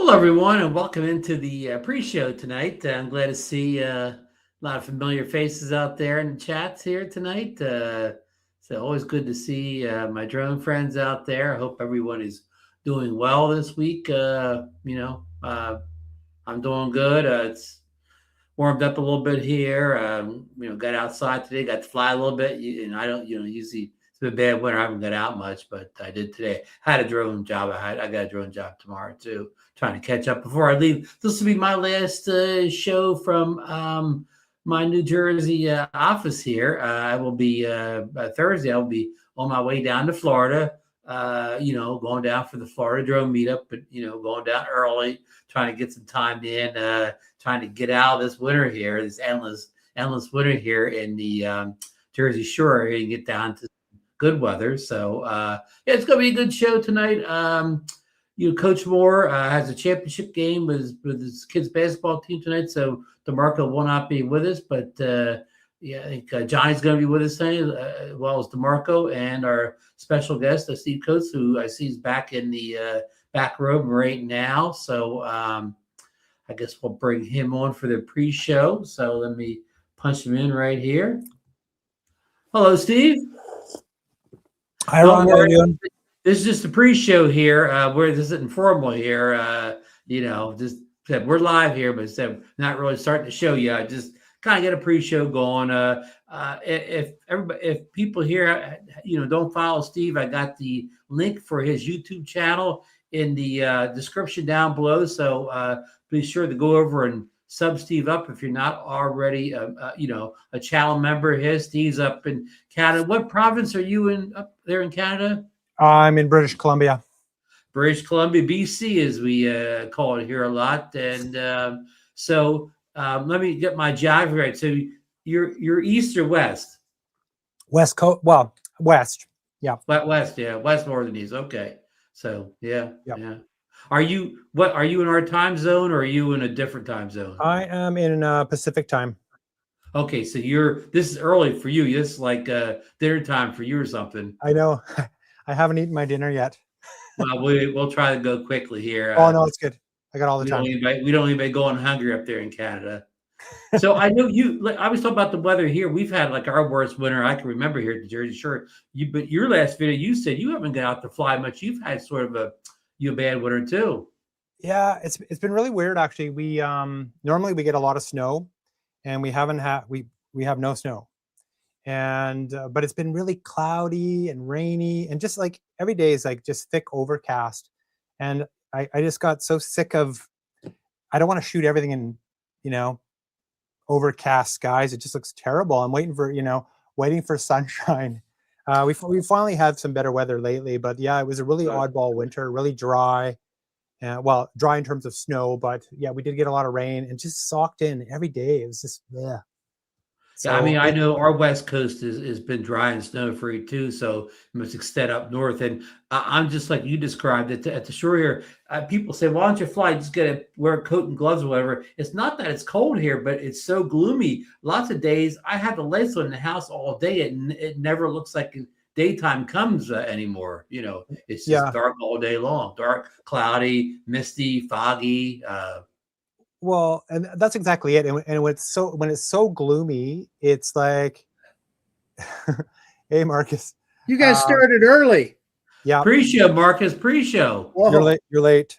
Hello, everyone, and welcome into the pre-show tonight. I'm glad to see a lot of familiar faces out there in the chats here tonight. So always good to see my drone friends out there. I hope everyone is doing well this week. I'm doing good. It's warmed up a little bit here. Got outside today, got to fly a little bit. And I don't, usually it's been bad winter. I haven't got out much, but I did today. I had a drone job. I got a drone job tomorrow too. Trying to catch up before I leave. This will be my last show from my New Jersey office here. I will be Thursday. I'll be on my way down to Florida. Going down for the Florida drone meetup, but going down early, trying to get some time in, trying to get out of this winter here, this endless winter here in the Jersey Shore and get down to good weather. So it's going to be a good show tonight. Coach Moore has a championship game with his kids' basketball team tonight, so DeMarco will not be with us, but I think Johnny's going to be with us tonight, as well as DeMarco and our special guest, Steve Coutts, who I see is back in the back room right now. So I guess we'll bring him on for the pre-show. So let me punch him in right here. Hello, Steve. Hi, Ron. How are you doing? This is just a pre-show here. Where this is informal here. Just said we're live here, but said not really starting the show yet. Just kind of get a pre-show going. If people here, don't follow Steve, I got the link for his YouTube channel in the description down below. So be sure to go over and sub Steve up if you're not already, a channel member. Steve's up in Canada. What province are you in up there in Canada? I'm in British Columbia. British Columbia, BC, as we call it here a lot. And so let me get my geography right. So you're east or west? West Coast. Well, west. Yeah. West. Yeah. West, northern, east. Okay. So yeah. Yep. Yeah. Are you in our time zone or are you in a different time zone? I am in Pacific time. Okay. So this is early for you. This is like dinner time for you or something. I know. I haven't eaten my dinner yet. Well, we'll try to go quickly here. Oh no, it's good. I got all the time. We don't even going hungry up there in Canada. So I know I was talking about the weather here. We've had like our worst winter I can remember here at the Jersey Shore. But your last video, you said you haven't got out to fly much. You've had sort of a bad winter too. Yeah, it's been really weird actually. We normally we get a lot of snow, and we have no snow. And but it's been really cloudy and rainy, and just like every day is like just thick overcast. And I just got so sick of, I don't want to shoot everything in overcast skies. It just looks terrible. I'm waiting for sunshine. We finally had some better weather lately, but yeah, it was a really oddball winter, really dry. Dry in terms of snow, but yeah, we did get a lot of rain and just socked in every day. It was just So, yeah, I mean, I know our West Coast has been dry and snow-free too, so it must extend up north. And I'm just like you described it at the shore here. People say, "Why don't you fly? Just wear a coat and gloves or whatever." It's not that it's cold here, but it's so gloomy. Lots of days I have the lights on in the house all day. It never looks like daytime comes anymore. It's just dark all day long, dark, cloudy, misty, foggy. Well, and that's exactly it. And when it's so gloomy, it's like, hey, Marcus, you guys started early. Yeah, pre-show, Marcus, pre-show. Whoa. You're late.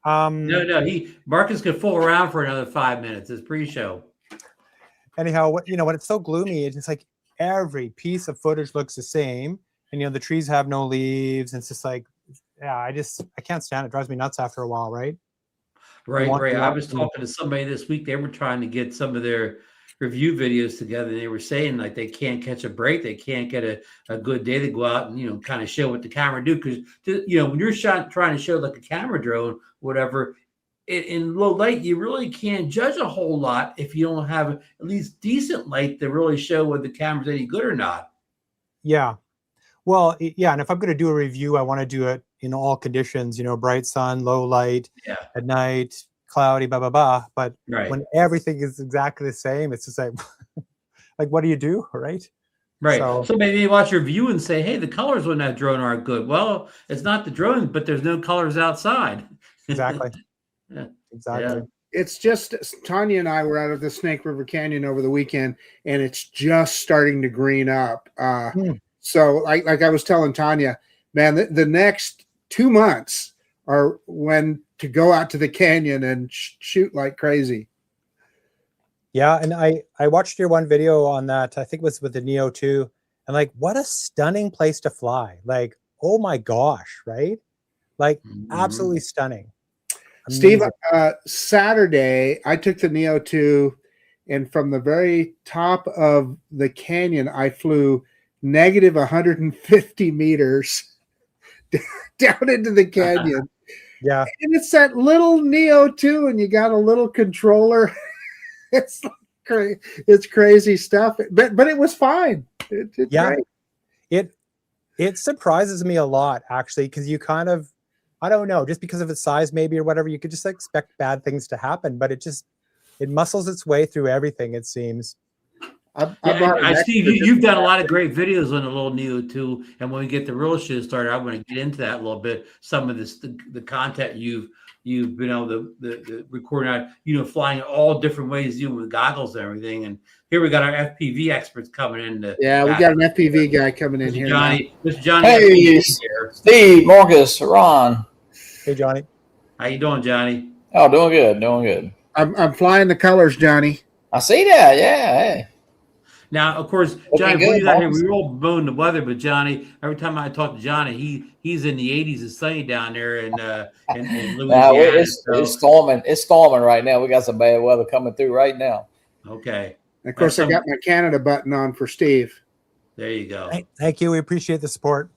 No, Marcus could fool around for another 5 minutes. It's pre-show. Anyhow, when it's so gloomy, it's just like every piece of footage looks the same, and the trees have no leaves. And it's just like, yeah, I can't stand it. It drives me nuts after a while, right? Right. I was talking to somebody this week. They were trying to get some of their review videos together. They were saying like they can't catch a break. They can't get a good day to go out and, kind of show what the camera do. Because, when you're trying to show like a camera drone, whatever, in low light, you really can't judge a whole lot if you don't have at least decent light to really show whether the camera's any good or not. Yeah. Well, yeah. And if I'm going to do a review, I want to do it in all conditions, bright sun, low light, at night, cloudy, blah, blah, blah. But when everything is exactly the same, it's just like, what do you do? Right. Right. So maybe you watch your view and say, hey, the colors on that drone aren't good. Well, it's not the drone, but there's no colors outside. Exactly. Yeah. Exactly. It's just Tanya and I were out of the Snake River Canyon over the weekend, and it's just starting to green up. So, like I was telling Tanya, man, the next 2 months are when to go out to the canyon and shoot like crazy. Yeah, and I watched your one video on that. I think it was with the Neo 2, and like, what a stunning place to fly! Like, oh my gosh, right? Like, absolutely stunning. Steve, Amazing. Saturday I took the Neo 2, and from the very top of the canyon, I flew negative 150 meters down into the canyon. Yeah, And it's that little Neo 2, and you got a little controller. It's crazy stuff, but it was fine. It's great. It surprises me a lot, actually, because you kind of, I don't know, just because of its size maybe or whatever, you could just expect bad things to happen, but it muscles its way through everything, it seems. Steve, you've done a lot of great videos on the little Neo 2, and when we get the real show started, I want to get into that a little bit. Some of this, the content you've been able to the recording out, flying all different ways, with goggles and everything. And here we got our FPV experts coming in. We got an FPV guy coming in here. Mr. Johnny. Hey, Steve, Marcus, Ron. Hey, Johnny. How you doing, Johnny? Oh, doing good. I'm flying the colors, Johnny. I see that. Yeah. Hey. Now, of course, Johnny, we were all blowing the weather, but Johnny, every time I talk to Johnny, he's in the 80s. It's sunny down there in Louisiana. It's storming. It's storming right now. We got some bad weather coming through right now. Okay. And of course, I got my Canada button on for Steve. There you go. Thank you. We appreciate the support.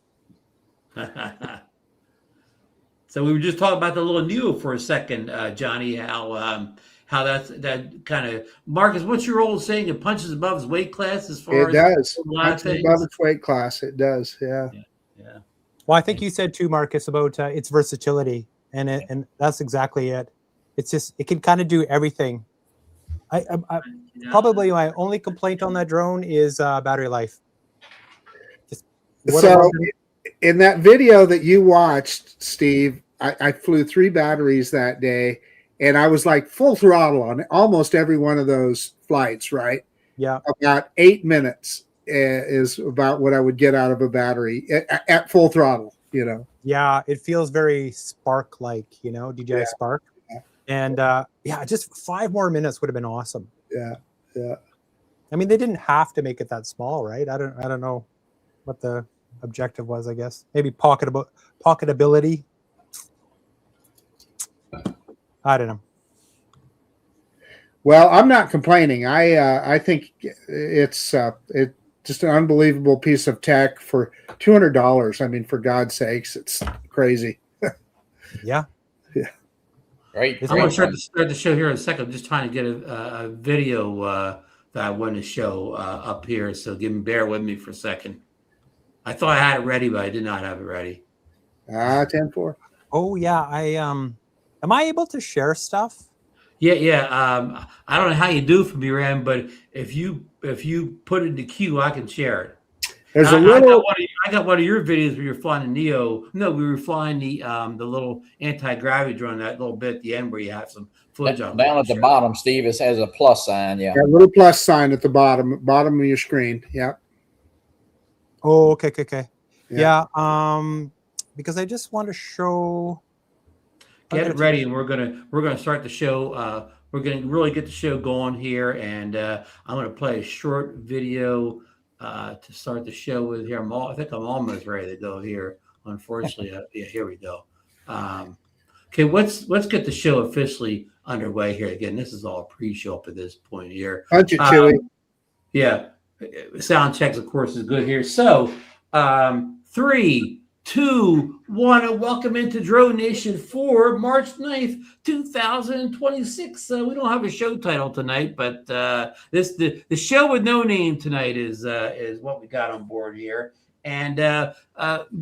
So we were just talking about the little Neo for a second, Johnny, how that kind of, Marcus, what's your old saying? It punches above its weight class as far as it does. Punches above its weight class. It does. Yeah. Well, I think you said too, Marcus, about its versatility, and that's exactly it. It's just, it can kind of do everything. Probably my only complaint on that drone is battery life. So in that video that you watched, Steve, I flew 3 batteries that day. And I was like full throttle on almost every one of those flights, right? Yeah. About 8 minutes is about what I would get out of a battery at full throttle, Yeah, it feels very Spark-like, DJI Spark. Yeah. And just 5 more minutes would have been awesome. Yeah. I mean, they didn't have to make it that small, right? I don't know what the objective was, I guess. Maybe pocketability. I don't know. Well, I'm not complaining. I think it's just an unbelievable piece of tech for $200. I mean, for God's sakes, it's crazy. Yeah. Great. I'm going to start the show here in a second. I'm just trying to get a video that I want to show up here. So bear with me for a second. I thought I had it ready, but I did not have it ready. 10-4. Oh yeah, am I able to share stuff? Yeah. I don't know how you do from your end, but if you put it in the queue, I can share it. There's I got one of your videos where you're flying the Neo. No, we were flying the little anti-gravity drone, that little bit at the end where you have some footage on. Down at the bottom, Steve, it has a plus sign. Yeah. A little plus sign at the bottom of your screen. Yeah. Oh, okay. Yeah. Because I just want to show. Get it ready, and we're gonna start the show. We're gonna really get the show going here, and I'm gonna play a short video to start the show with here. I think I'm almost ready to go here. Unfortunately, yeah, here we go. Okay, let's get the show officially underway here. Again, this is all pre-show up at this point here. Punch it, Chewy. Yeah, sound checks, of course, is good here. So, 3, 2, 1, and welcome into DroneNation for March 9th, 2026. We don't have a show title tonight, but the show with no name tonight is what we got on board here. And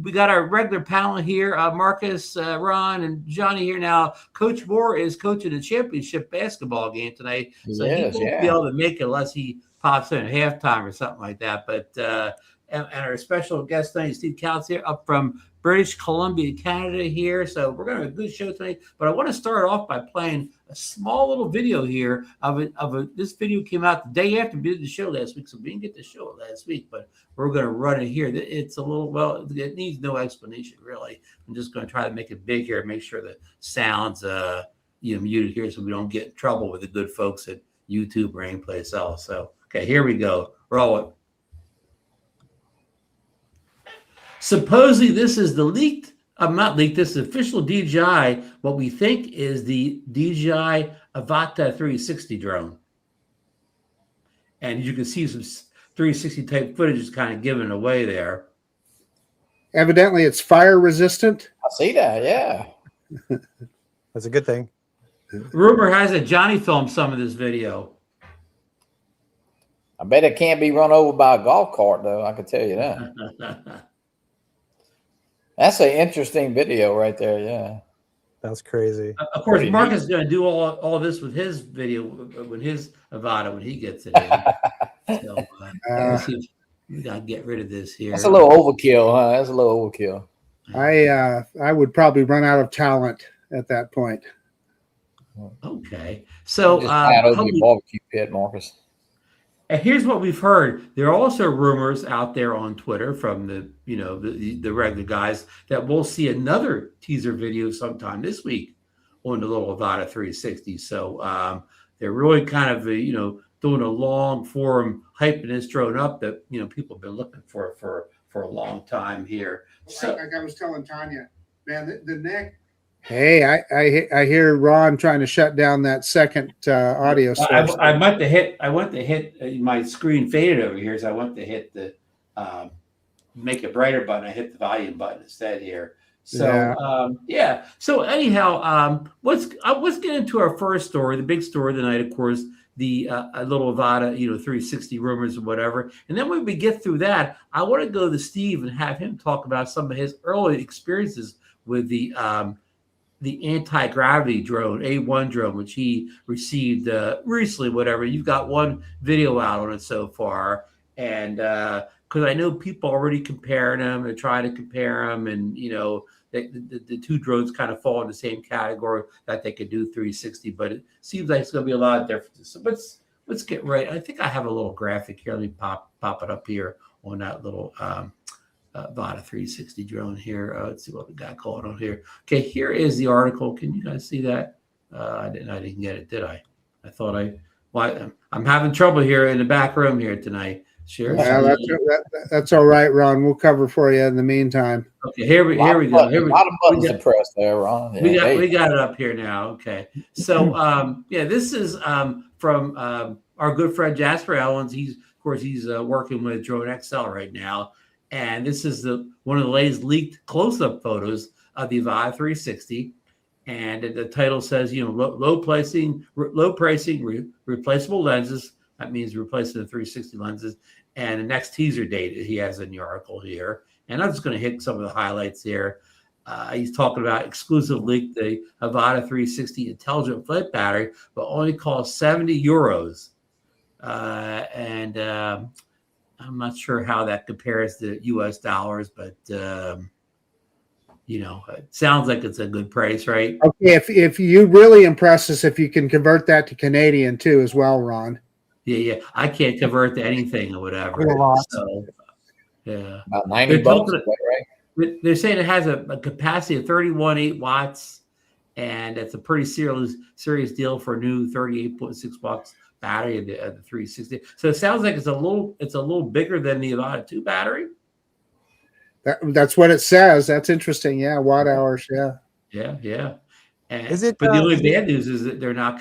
we got our regular panel here, Marcus, Ron, and Johnny here now. Coach Moore is coaching the championship basketball game tonight, so he won't be able to make it unless he pops in at halftime or something like that. But and our special guest tonight, Steve Coutts here, up from British Columbia, Canada here. So we're going to have a good show tonight. But I want to start off by playing a small little video here this video came out the day after we did the show last week. So we didn't get the show last week, but we're going to run it here. It's a little, well, it needs no explanation, really. I'm just going to try to make it big here and make sure the sound's muted here so we don't get in trouble with the good folks at YouTube or anyplace else. So, okay, here we go. Roll it. Supposedly, this is the leaked, not leaked, this is official DJI, what we think is the DJI AVATA 360 drone. And you can see some 360 type footage is kind of given away there. Evidently, it's fire resistant. I see that, yeah. That's a good thing. Rumor has it Johnny filmed some of this video. I bet it can't be run over by a golf cart, though. I can tell you that. That's an interesting video right there. Yeah, that's crazy. Of course, Mark is going to do all this with his video, with his Avata when he gets it in. So, let's see if we got to get rid of this here. That's a little overkill, huh? That's a little overkill. I would probably run out of talent at that point. Okay, so barbecue pit, Marcus. And here's what we've heard. There are also rumors out there on Twitter from the regular guys that we'll see another teaser video sometime this week on the little Avata 360. So they're really kind of doing a long form hyping this drone up that people have been looking for a long time here. So, like I was telling Tanya, man, the neck. Hey, I hear Ron trying to shut down that second audio source. I went to hit my screen faded over here, so I went to hit the make it brighter button. I hit the volume button instead here. So yeah. So anyhow, let's get into our first story, the big story of the night, of course, the little Avata 360 rumors or whatever. And then when we get through that, I want to go to Steve and have him talk about some of his early experiences with the anti-gravity drone, A1 drone, which he received recently, whatever. You've got one video out on it so far. And because I know people already comparing them and trying to compare them. And, the two drones kind of fall in the same category that they could do 360. But it seems like it's going to be a lot of differences. So let's get right. I think I have a little graphic here. Let me pop it up here on that little Avata 360 drone here. Let's see what we got going on here. Okay, here is the article. Can you guys see that? I didn't get it, did I? I thought I'm having trouble here in the back room here tonight. Sure. Yeah, that's all right, Ron. We'll cover for you in the meantime. Okay, here we go. A lot of buttons to press there, Ron. Yeah, we got it up here now. Okay. So this is from our good friend Jasper Ellens. He's working with Drone XL right now. And this is one of the latest leaked close-up photos of the Avata 360. And the title says, low pricing, replaceable lenses. That means replacing the 360 lenses. And the next teaser date he has in the article here. And I'm just going to hit some of the highlights here. He's talking about exclusive leak, the Avata 360 intelligent flight battery, but only costs 70 euros. I'm not sure how that compares to US dollars, but it sounds like it's a good price, right? Okay, if you really impress us, if you can convert that to Canadian too as well, Ron. Yeah. I can't convert to anything or whatever. So, yeah. About 90 bucks, right? They're saying it has a capacity of 31.8 watts, and it's a pretty serious deal for a new 38.6 watts battery of the 360. So it sounds like it's a little bigger than the Avata 2 battery. That's what it says. That's interesting. Yeah, watt hours. Yeah. Yeah. And, is it? But the only bad news is that they're not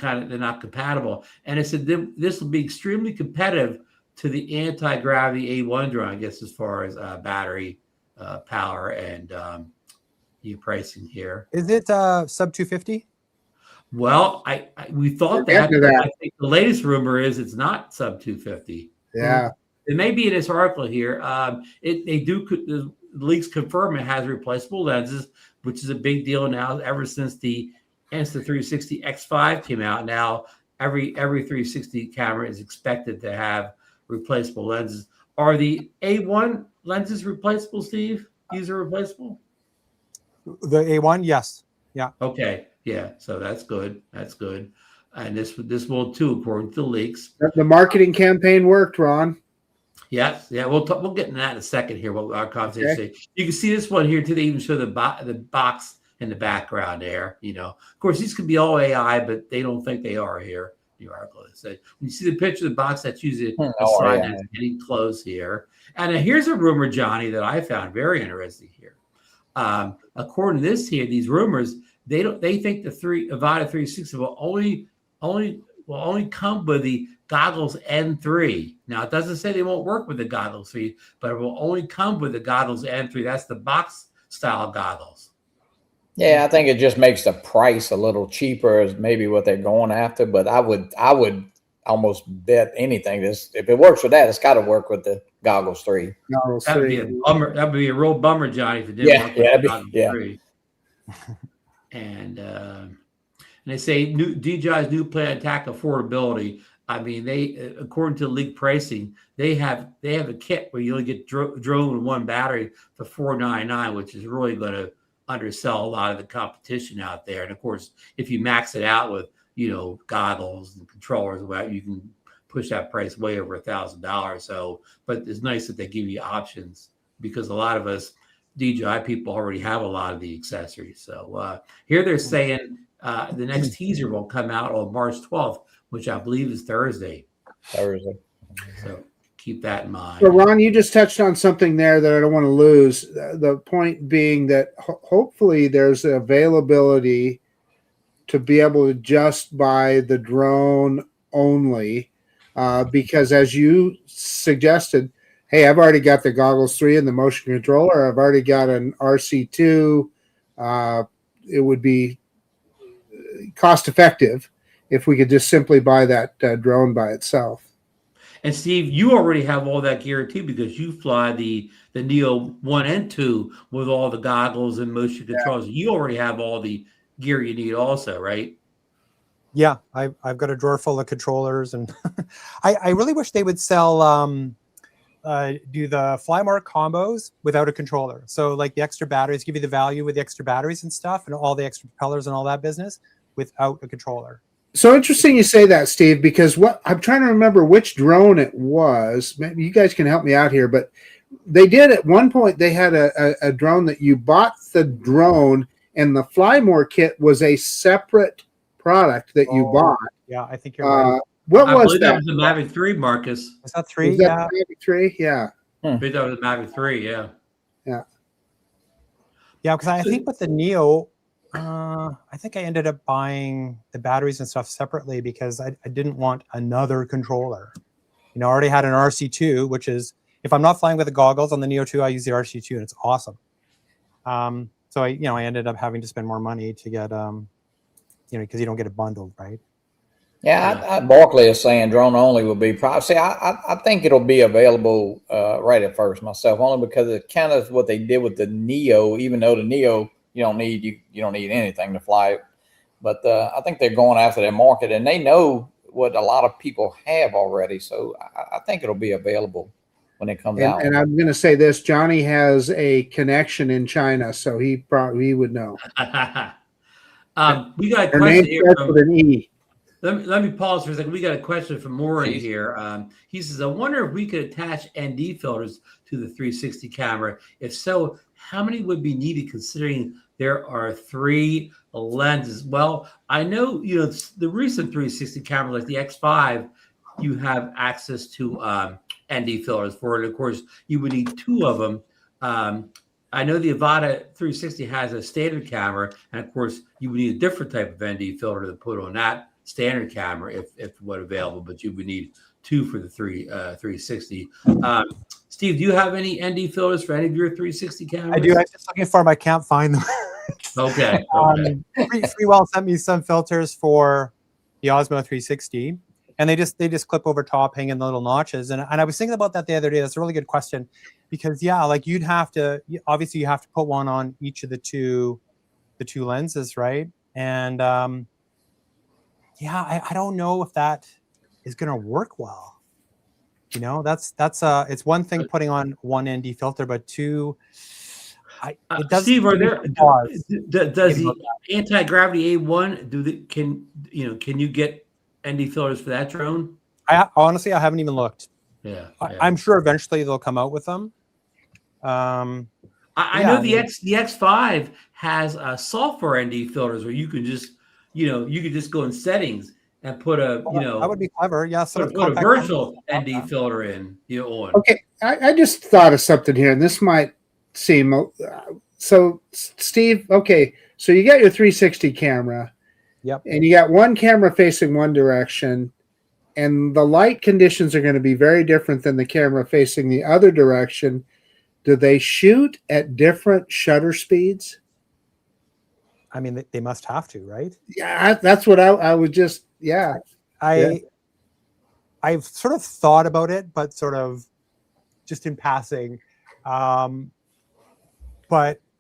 compatible. And it said this will be extremely competitive to the anti-gravity A1 drone, I guess, as far as battery power and pricing here. Is it sub 250? Well, we thought that. I think the latest rumor is it's not sub 250. Yeah. It may be in this article here. The leaks confirm it has replaceable lenses, which is a big deal now. Ever since the Insta360 X5 came out, now every 360 camera is expected to have replaceable lenses. Are the A1 lenses replaceable, Steve? These are replaceable? The A1, yes. Yeah. Okay, yeah, so that's good. That's good. And this will too, according to the leaks. The marketing campaign worked, Ron. Yes, yeah, we'll get into that in a second here. What our conversation. You can see this one here too. They even show the box in the background there. You know, of course, these could be all AI, but they don't think they are here. The article said when you see the picture of the box, that's usually a sign that's getting close here. And here's a rumor, Johnny, that I found very interesting here. According to this here, these rumors, they think the AVATA 360 will only come with the goggles N3. Now it doesn't say they won't work with the goggles 3, but it will only come with the goggles N3. That's the box style goggles. Yeah, I think it just makes the price a little cheaper is maybe what they're going after. But I would almost bet anything if it works with that, it's got to work with the goggles 3. That would be a bummer. That would be a real bummer, Johnny, if it didn't work with the goggles 3. And they say DJI's new plan to attack affordability. I mean, they according to leaked pricing, they have a kit where you only get drone with one battery for $499, which is really going to undersell a lot of the competition out there. And of course, if you max it out with goggles and controllers, you can push that price way over $1,000. So, but it's nice that they give you options because a lot of us DJI people already have a lot of the accessories. So here they're saying the next teaser will come out on March 12th, which I believe is Thursday. So keep that in mind. So Ron, you just touched on something there that I don't want to lose. The point being that hopefully there's availability to be able to just buy the drone only, because as you suggested, hey, I've already got the goggles 3 and the motion controller. I've already got an RC2. It would be cost effective if we could just simply buy that drone by itself. And Steve, you already have all that gear too because you fly the Neo 1 and 2 with all the goggles and motion controls. Yeah. You already have all the gear you need also, right? Yeah, I've got a drawer full of controllers, and I really wish they would sell do the FlyMark combos without a controller. So like the extra batteries, give you the value with the extra batteries and stuff and all the extra propellers and all that business without a controller. So interesting you say that, Steve, because what I'm trying to remember which drone it was. Maybe you guys can help me out here, but they did at one point, they had a drone that you bought the drone and the Fly More kit was a separate product that you bought. Yeah, I think you're right. What was that? That was the Mavic 3, Marcus. Was that 3? Was that the Mavic 3? Yeah. I think that was the Mavic 3, yeah. Yeah. Yeah, because I think with the Neo, I think I ended up buying the batteries and stuff separately because I didn't want another controller. I already had an RC2, which is, if I'm not flying with the goggles on the Neo 2, I use the RC2 and it's awesome. So I ended up having to spend more money to get, because you don't get it bundled, right? Yeah, Barkley is saying drone only will be probably. See, I think it'll be available right at first myself, only because it's kind of what they did with the Neo. Even though the Neo you don't need anything to fly it, but I think they're going after their market, and they know what a lot of people have already. So I think it'll be available when it comes out. And I'm going to say this: Johnny has a connection in China, so he would know. We got a question here from, with an E. Let me pause for a second. We got a question from Maury here. He says, I wonder if we could attach ND filters to the 360 camera. If so, how many would be needed considering there are 3 lenses? Well, I know, the recent 360 camera, like the X5, you have access to ND filters for it. Of course, you would need 2 of them. I know the AVATA 360 has a standard camera, and of course, you would need a different type of ND filter to put on that standard camera if what available, but you would need 2 for the 360. Steve, do you have any ND filters for any of your 360 cameras? I do. I'm just looking for them. I can't find them. Okay. Freewell sent me some filters for the Osmo 360, and they just clip over top, hang in the little notches. And I was thinking about that the other day. That's a really good question, because like you have to put one on each of the two lenses, right? And I don't know if that is going to work well. That's it's one thing putting on one ND filter, but 2, It does. Steve, are there pause. does the anti-gravity A1 can you get ND filters for that drone? Honestly, I haven't even looked. Yeah, I'm sure eventually they'll come out with them. I know the X5 has software ND filters where you can just go in settings and put a that would be clever. Yeah, put a virtual ND filter in on. Okay, I just thought of something here, and this might seem so. Steve, okay, so you got your 360 camera, yep, and you got one camera facing one direction, and the light conditions are going to be very different than the camera facing the other direction. Do they shoot at different shutter speeds? I mean, they must have to, right? Yeah, that's what I would just, I've sort of thought about it, but sort of just in passing. But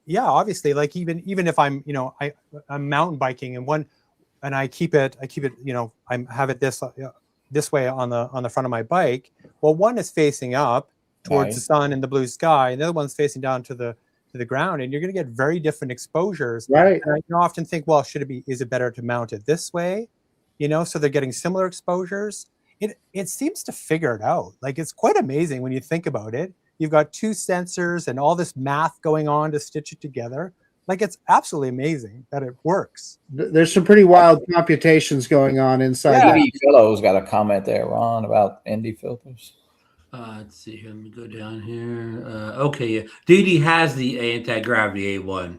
yeah, obviously, like even if I'm, I'm mountain biking and I keep it, I have it this way on the front of my bike. Well, one is facing up towards the sun and the blue sky, and the other one's facing down to the ground, and you're going to get very different exposures. Right. And I often think, well, is it better to mount it this way? So they're getting similar exposures. It seems to figure it out. Like, it's quite amazing when you think about it. You've got two sensors and all this math going on to stitch it together. Like, it's absolutely amazing that it works. There's some pretty wild computations going on inside. Yeah. Fellows got a comment there, Ron, about ND filters. Let's see here. Let me go down here. Okay, yeah. DD has the anti-gravity A1.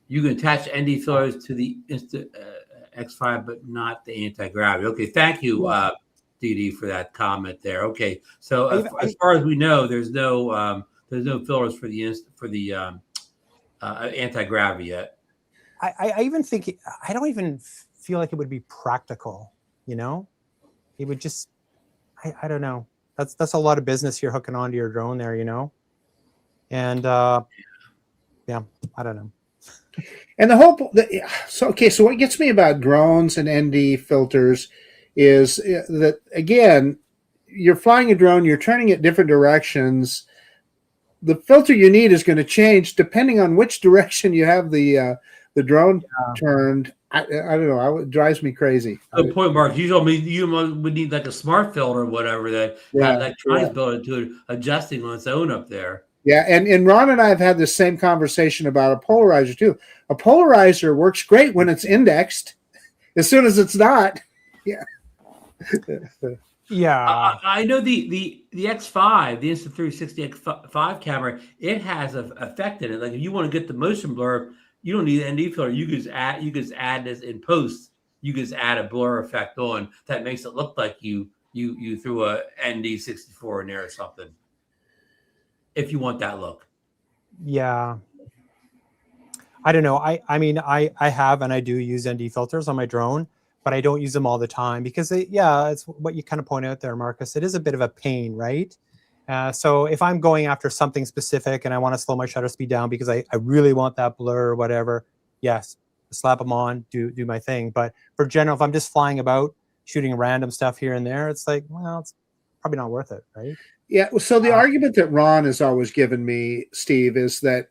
You can attach ND filters to the X5, but not the anti-gravity. Okay, thank you, DD, for that comment there. Okay, so as far as we know, there's no filters for the anti-gravity yet. I even think I don't even feel like it would be practical. It would just I don't know. That's a lot of business you're hooking onto your drone there, and yeah, I don't know. And so what gets me about drones and ND filters is that, again, you're flying a drone, you're turning it different directions. The filter you need is going to change depending on which direction you have the drone turned. I don't know. It drives me crazy. Good point, Mark. You told me you would need like a smart filter or whatever that had electronics built into it, adjusting on its own up there. Yeah, and Ron and I have had this same conversation about a polarizer too. A polarizer works great when it's indexed. As soon as it's not, yeah. I know the X5, the Insta360 X5 camera, it has an effect in it. Like, if you want to get the motion blur, you don't need an ND filter. You can just add this in post. You can just add a blur effect on that makes it look like you threw a ND64 in there or something. If you want that look. Yeah. I don't know. I mean, I have and I do use ND filters on my drone, but I don't use them all the time because it's what you kind of point out there, Marcus. It is a bit of a pain, right? So if I'm going after something specific and I want to slow my shutter speed down because I really want that blur or whatever, yes, slap them on, do my thing. But for general, if I'm just flying about, shooting random stuff here and there, it's like, well, it's probably not worth it, right? Yeah. So the argument that Ron has always given me, Steve, is that,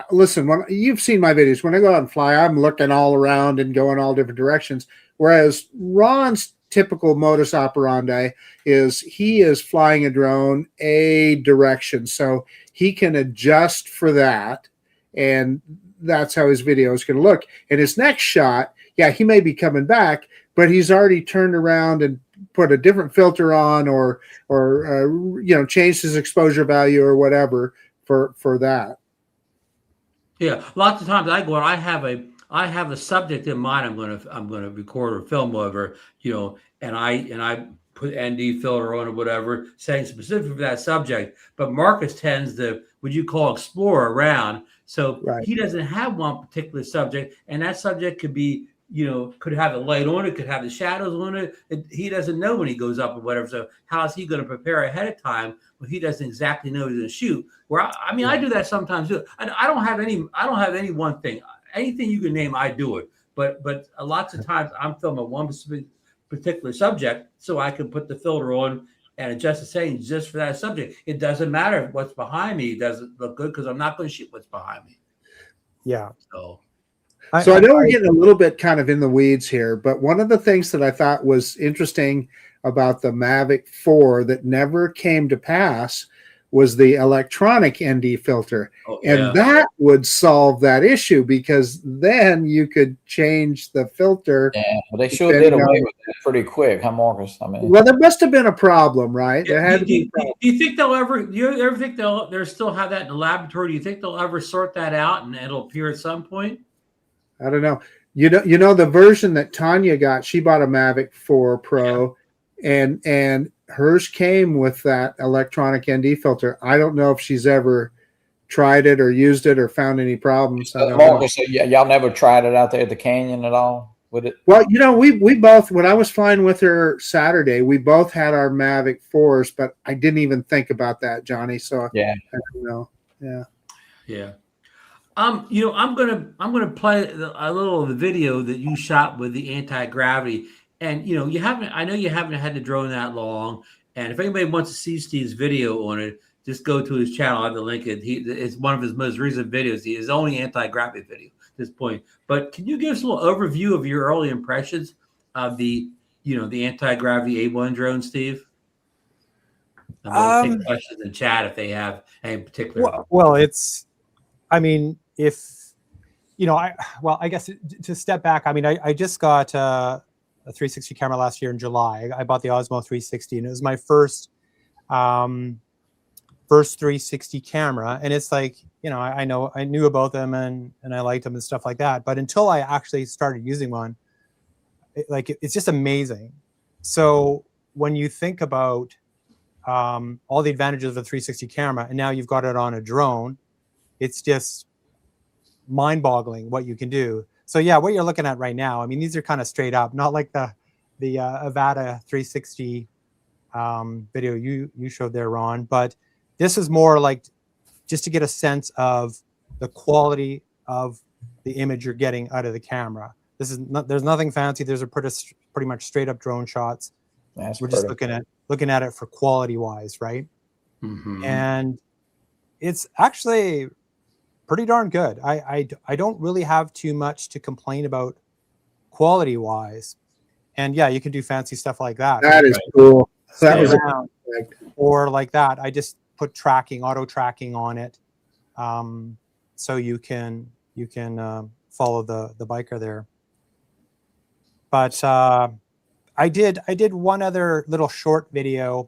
listen, when you've seen my videos, when I go out and fly, I'm looking all around and going all different directions. Whereas Ron's typical modus operandi is he is flying a drone a direction. So he can adjust for that. And that's how his video is going to look. And his next shot, he may be coming back, but he's already turned around and put a different filter on or changed his exposure value or whatever for that. Yeah, lots of times I go out, I have a subject in mind I'm gonna record or film over, and I put ND filter on or whatever, saying specific for that subject. But Marcus tends to what you call explore around. So he doesn't have one particular subject, and that subject could be, could have the light on it, could have the shadows on it. He doesn't know when he goes up or whatever. So how is he going to prepare ahead of time when he doesn't exactly know he's going to shoot? Where I do that sometimes too. I don't have any one thing. Anything you can name, I do it. But lots of times I'm filming one particular subject, so I can put the filter on and adjust the settings just for that subject. It doesn't matter what's behind me. It doesn't look good because I'm not going to shoot what's behind me. Yeah. So I know we're getting a little bit kind of in the weeds here, but one of the things that I thought was interesting about the Mavic 4 that never came to pass was the electronic ND filter. And that would solve that issue, because then you could change the filter. Yeah, but they sure did away with that pretty quick, huh, Marcus? I mean, well, there must have been a problem, right? There had do, to be. Do you think they'll ever? Do you ever think they'll still have that in the laboratory? Do you think they'll ever sort that out and it'll appear at some point? I don't know. You know the version that Tanya got. She bought a Mavic 4 Pro, and hers came with that electronic ND filter. I don't know if she's ever tried it or used it or found any problems. Marcus, so y'all never tried it out there at the canyon at all with it? Well, we both, when I was flying with her Saturday, we both had our Mavic 4s, but I didn't even think about that, Johnny. So yeah, I don't know. Yeah. I'm gonna play a little of the video that you shot with the anti-gravity, and I know you haven't had the drone that long, and if anybody wants to see Steve's video on it, just go to his channel. I have the link. It's one of his most recent videos. His only anti-gravity video at this point. But can you give us a little overview of your early impressions of the anti-gravity A1 drone, Steve? And we'll take questions in chat if they have any particular. Well, I mean, I guess to step back, I mean, I just got a 360 camera last year in July. I bought the Osmo 360, and it was my first 360 camera. And it's like, I knew about them and I liked them and stuff like that. But until I actually started using one, it's just amazing. So when you think about all the advantages of a 360 camera, and now you've got it on a drone, it's just mind-boggling what you can do. So yeah, what you're looking at right now, I mean, these are kind of straight up, not like the AVATA 360 video you showed there, Ron, but this is more like just to get a sense of the quality of the image you're getting out of the camera. There's nothing fancy. There's pretty much straight up drone shots. We're just looking at it for quality wise, right? Mm-hmm. And it's actually pretty darn good. I don't really have too much to complain about quality wise. And yeah, you can do fancy stuff like that. That is cool. That was or like that. I just put auto tracking on it, so you can follow the biker there. But I did one other little short video,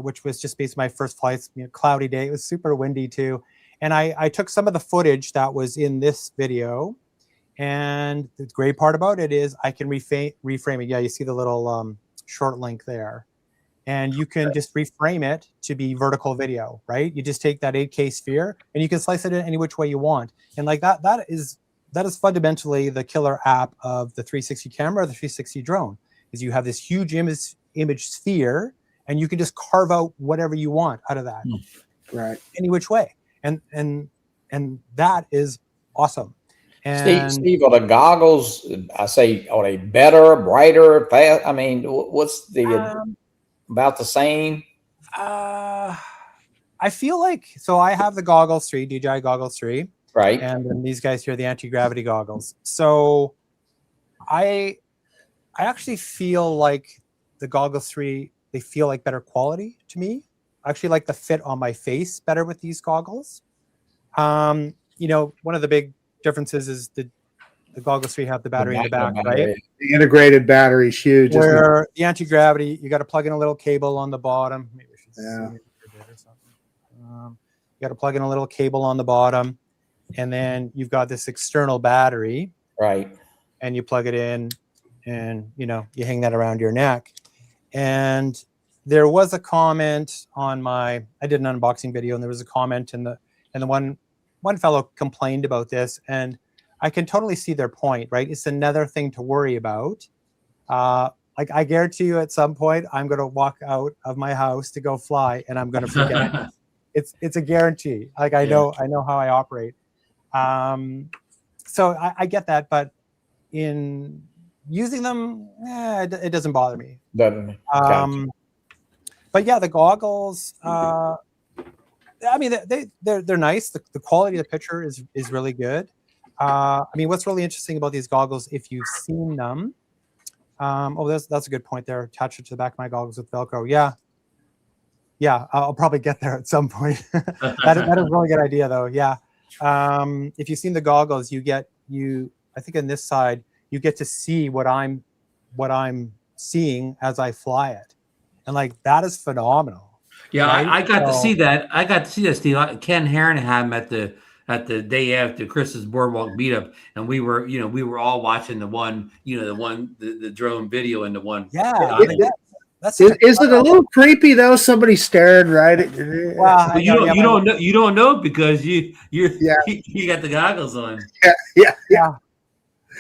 which was just based on my first flights. Cloudy day. It was super windy too. And I took some of the footage that was in this video, and the great part about it is I can reframe it. Yeah, you see the little short link there, and you can just reframe it to be vertical video, right? You just take that 8K sphere and you can slice it in any which way you want. And like that is fundamentally the killer app of the 360 camera, the 360 drone, is you have this huge image sphere, and you can just carve out whatever you want out of that, right? Any which way. And that is awesome. And Steve, are the goggles, are they better, brighter, fast? I mean, what's about the same? I feel like, so I have the goggles 3, DJI goggles 3, right? And then these guys here, the anti-gravity goggles. So I actually feel like the goggles 3, they feel like better quality to me. I actually like the fit on my face better with these goggles. One of the big differences is the goggles 3 have the battery in the back, right? The integrated battery is huge. Where the anti-gravity, you got to plug in a little cable on the bottom. Maybe I should see it or something. You got to plug in a little cable on the bottom, and then you've got this external battery, right? And you plug it in, and you hang that around your neck. And there was a comment on I did an unboxing video, and there was a comment, and the one fellow complained about this, and I can totally see their point, right? It's another thing to worry about. Like I guarantee you, at some point, I'm going to walk out of my house to go fly, and I'm going to forget. It's a guarantee. Like I know how I operate. So I get that, but in using them, it doesn't bother me. Gotcha. but yeah, the goggles. I mean, they're nice. The quality of the picture is really good. I mean, what's really interesting about these goggles, if you've seen them, that's a good point there. Attach it to the back of my goggles with Velcro. Yeah, I'll probably get there at some point. that is a really good idea, though. Yeah, if you've seen the goggles, I think on this side you get to see what I'm seeing as I fly it, and like that is phenomenal. Yeah, right? I got to see that. I got to see that, Steve. Ken Heron had him at the day after Chris's Boardwalk meetup, and we were all watching the drone video and the one. Yeah, is it a little creepy though? Somebody staring right at you. Well, you don't know because you got the goggles on. Yeah.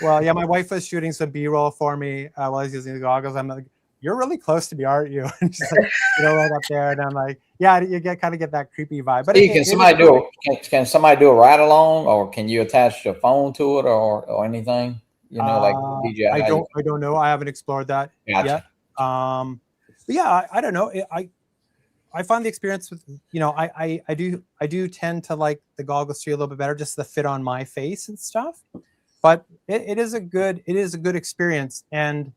Well, yeah, my wife was shooting some B-roll for me while I was using the goggles. I'm like, "You're really close to me, aren't you?" And she's like, right up there, and I'm like, "Yeah." You kind of get that creepy vibe. But can somebody do a ride along, or can you attach your phone to it, or anything? Like DJI. I don't know. I haven't explored that yet. But yeah, I don't know. I find the experience with I do tend to like the goggles a little bit better, just the fit on my face and stuff. But it is a good experience. And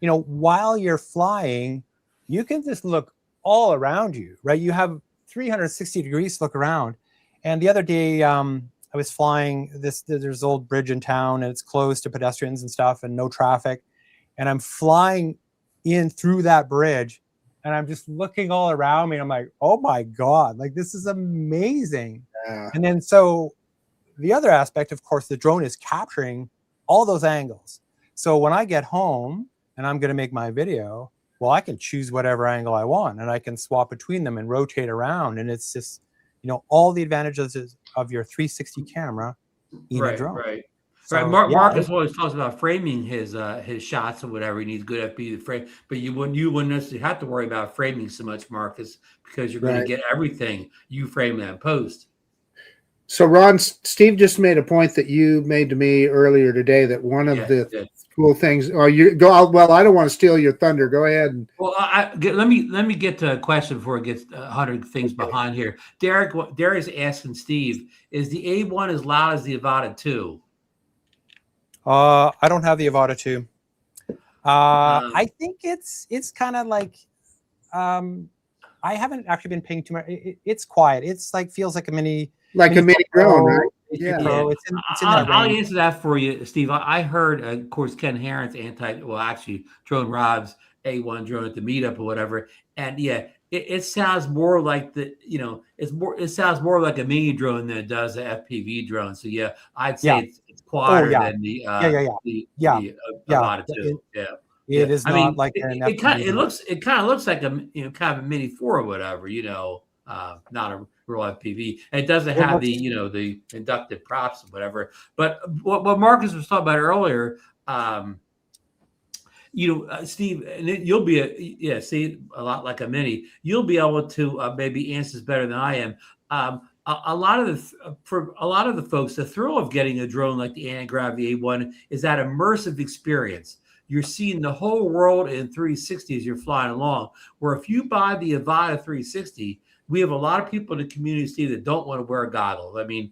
while you're flying, you can just look all around you, right? You have 360 degrees to look around. And the other day, I was flying there's old bridge in town, and it's closed to pedestrians and stuff, and no traffic. And I'm flying in through that bridge, and I'm just looking all around me. And I'm like, oh my God, like this is amazing. Yeah. And then so the other aspect, of course, the drone is capturing all those angles. So when I get home and I'm going to make my video, well, I can choose whatever angle I want, and I can swap between them and rotate around. And it's just, all the advantages of your 360 camera in a drone. Right. So, Marcus always talks about framing his shots or whatever. He needs good FP to frame, but you wouldn't necessarily have to worry about framing so much, Marcus, because you're going to get everything you frame that post. So, Ron, Steve just made a point that you made to me earlier today, that one of the cool things. Oh, you go. Well, I don't want to steal your thunder. Go ahead. Well, let me get to a question before it gets 100 things behind here. Derek's asking Steve, is the A1 as loud as the Avata 2? I don't have the Avata 2. I think it's kind of like, I haven't actually been paying too much. It's quiet. It's like feels like a mini. Like a mini drone, right? Yeah. It's in I'll answer that for you, Steve. I heard, of course, Ken Heron's Drone Rob's A1 drone at the meetup or whatever, and it sounds more like it sounds more like a mini drone than it does an FPV drone. So I'd say it's quieter than the Avata 2. It is not like it kind of looks like a kind of a Mini 4 or whatever, not a real FPV. And it doesn't have the inductive props or whatever. But what Marcus was talking about earlier, Steve, and you'll be a lot like a Mini. You'll be able to maybe answer this better than I am. A lot of the folks, the thrill of getting a drone like the anti-gravity A1 is that immersive experience. You're seeing the whole world in 360 as you're flying along. Where if you buy the Avata 360, we have a lot of people in the community, Steve, that don't want to wear goggles. I mean,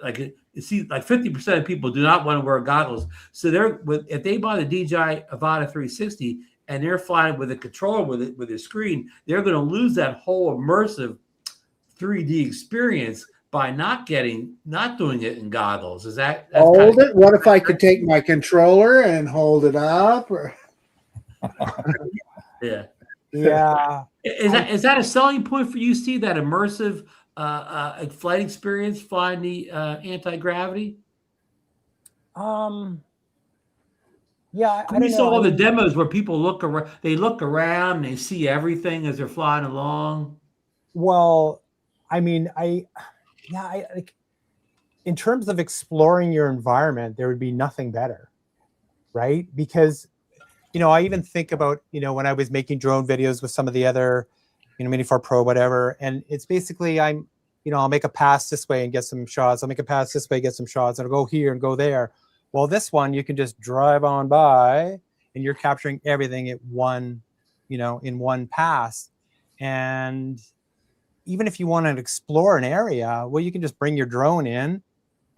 like 50% of people do not want to wear goggles. So if they buy the DJI Avata 360 and they're flying with a controller with a screen, they're going to lose that whole immersive 3D experience by not doing it in goggles. Is that hold it? What if I could take my controller and hold it up? Yeah. Is that a selling point for you, Steve? That immersive flight experience flying the anti-gravity? Yeah, we saw all the demos where people look around, and they see everything as they're flying along. Well, I mean, in terms of exploring your environment, there would be nothing better, right? Because, I even think about, when I was making drone videos with some of the other, Mini 4 Pro, whatever, and it's basically I'll make a pass this way and get some shots. I'll make a pass this way, get some shots, and I'll go here and go there. Well, this one, you can just drive on by and you're capturing everything at in one pass. And even if you want to explore an area, well, you can just bring your drone in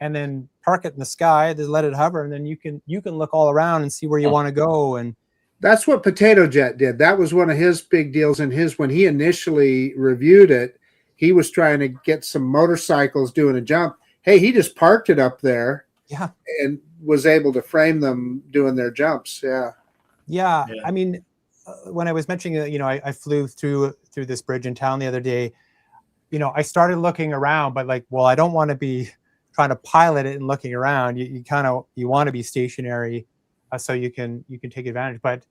and then park it in the sky, then let it hover, and then you can look all around and see where you want to go. And that's what Potato Jet did. That was one of his big deals in his, when he initially reviewed it, he was trying to get some motorcycles doing a jump. Hey, he just parked it up there. Yeah. And was able to frame them doing their jumps. Yeah. Yeah. I mean, when I was mentioning, you know, I flew through this bridge in town the other day, you know, I started looking around, but like, well, I don't want to be trying to pilot it and looking around. You want to be stationary so you can take advantage. But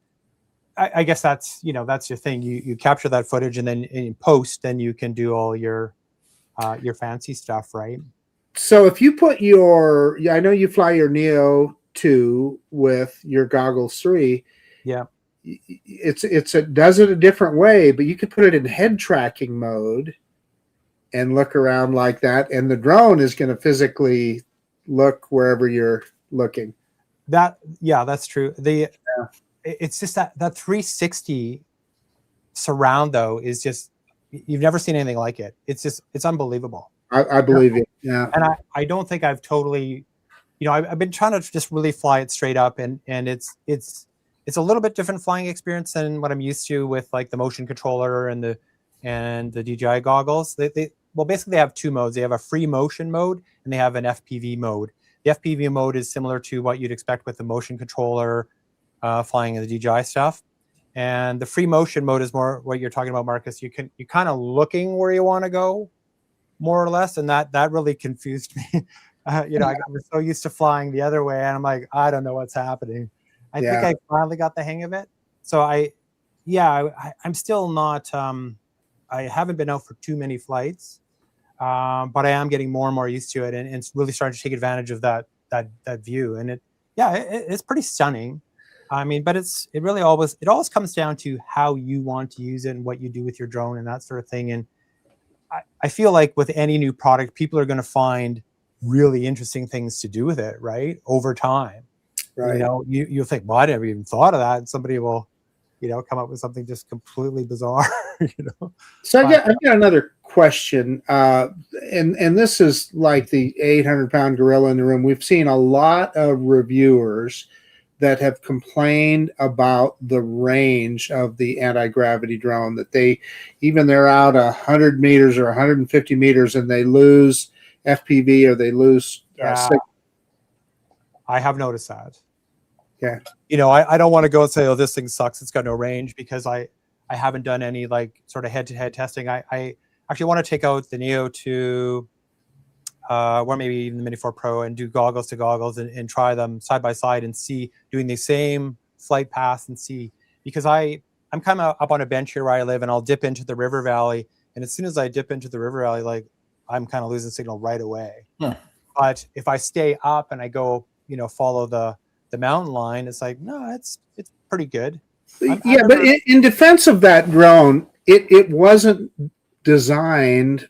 I guess that's, you know, that's your thing. You capture that footage, and then in post, then you can do all your fancy stuff, right? So if you put your, I know you fly your Neo 2 with your goggles 3. Yeah. It does it a different way, but you could put it in head tracking mode and look around like that, and the drone is going to physically look wherever you're looking. That's true. It's just that 360 surround though is just, you've never seen anything like it. It's unbelievable. I believe it. Yeah. And I don't think I've totally, you know, I've been trying to just really fly it straight up, and it's a little bit different flying experience than what I'm used to with like the motion controller and the DJI goggles. They basically have two modes. They have a free motion mode and they have an FPV mode. The FPV mode is similar to what you'd expect with the motion controller flying the DJI stuff. And the free motion mode is more what you're talking about, Marcus. You're kind of looking where you want to go, more or less, and that really confused me. You know, I was so used to flying the other way, and I'm like, I don't know what's happening. I think I finally got the hang of it. So I'm still not. I haven't been out for too many flights, but I am getting more and more used to it, and it's really starting to take advantage of that view. And it's pretty stunning. I mean, but it always comes down to how you want to use it and what you do with your drone and that sort of thing. And I feel like with any new product, people are going to find really interesting things to do with it, right? Over time, right? You know, you'll think, well, I never even thought of that, and somebody will, you know, come up with something just completely bizarre. You know. So I've got another question, and this is like the 800-pound gorilla in the room. We've seen a lot of reviewers that have complained about the range of the anti-gravity drone, that they're out 100 meters or 150 meters and they lose FPV or they lose I have noticed that. Yeah. You know, I don't want to go and say, oh, this thing sucks, it's got no range, because I haven't done any like sort of head-to-head testing. I actually want to take out the Neo 2 or maybe even the Mini 4 Pro and do goggles to goggles and try them side by side and see, doing the same flight paths and see, because I'm kind of up on a bench here where I live, and I'll dip into the river valley, and as soon as I dip into the river valley, like I'm kind of losing signal right away. But if I stay up and I go, you know, follow the mountain line, it's like, no, it's pretty good. But in defense of that drone, it wasn't designed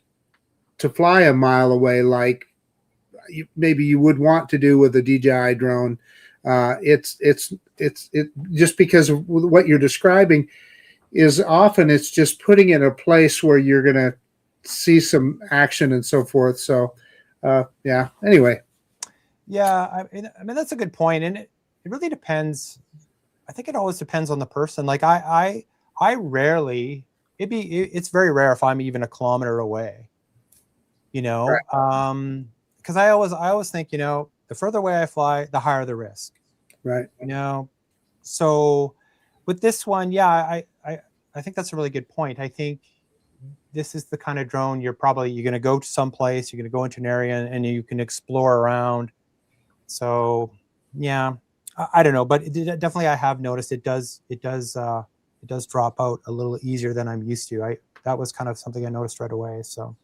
to fly a mile away like maybe you would want to do with a DJI drone. It's just because of what you're describing is often it's just putting it in a place where you're going to see some action and so forth. So anyway. Yeah, I mean that's a good point, and it really depends. I think it always depends on the person. Like I rarely, it's very rare if I'm even a kilometer away. You know, right. Because I always think, you know, the further away I fly, the higher the risk. Right. You know, so with this one, I think that's a really good point. I think this is the kind of drone you're going to go to some place, you're going to go into an area and you can explore around. So yeah, I don't know, but definitely I have noticed it does drop out a little easier than I'm used to. That was kind of something I noticed right away. So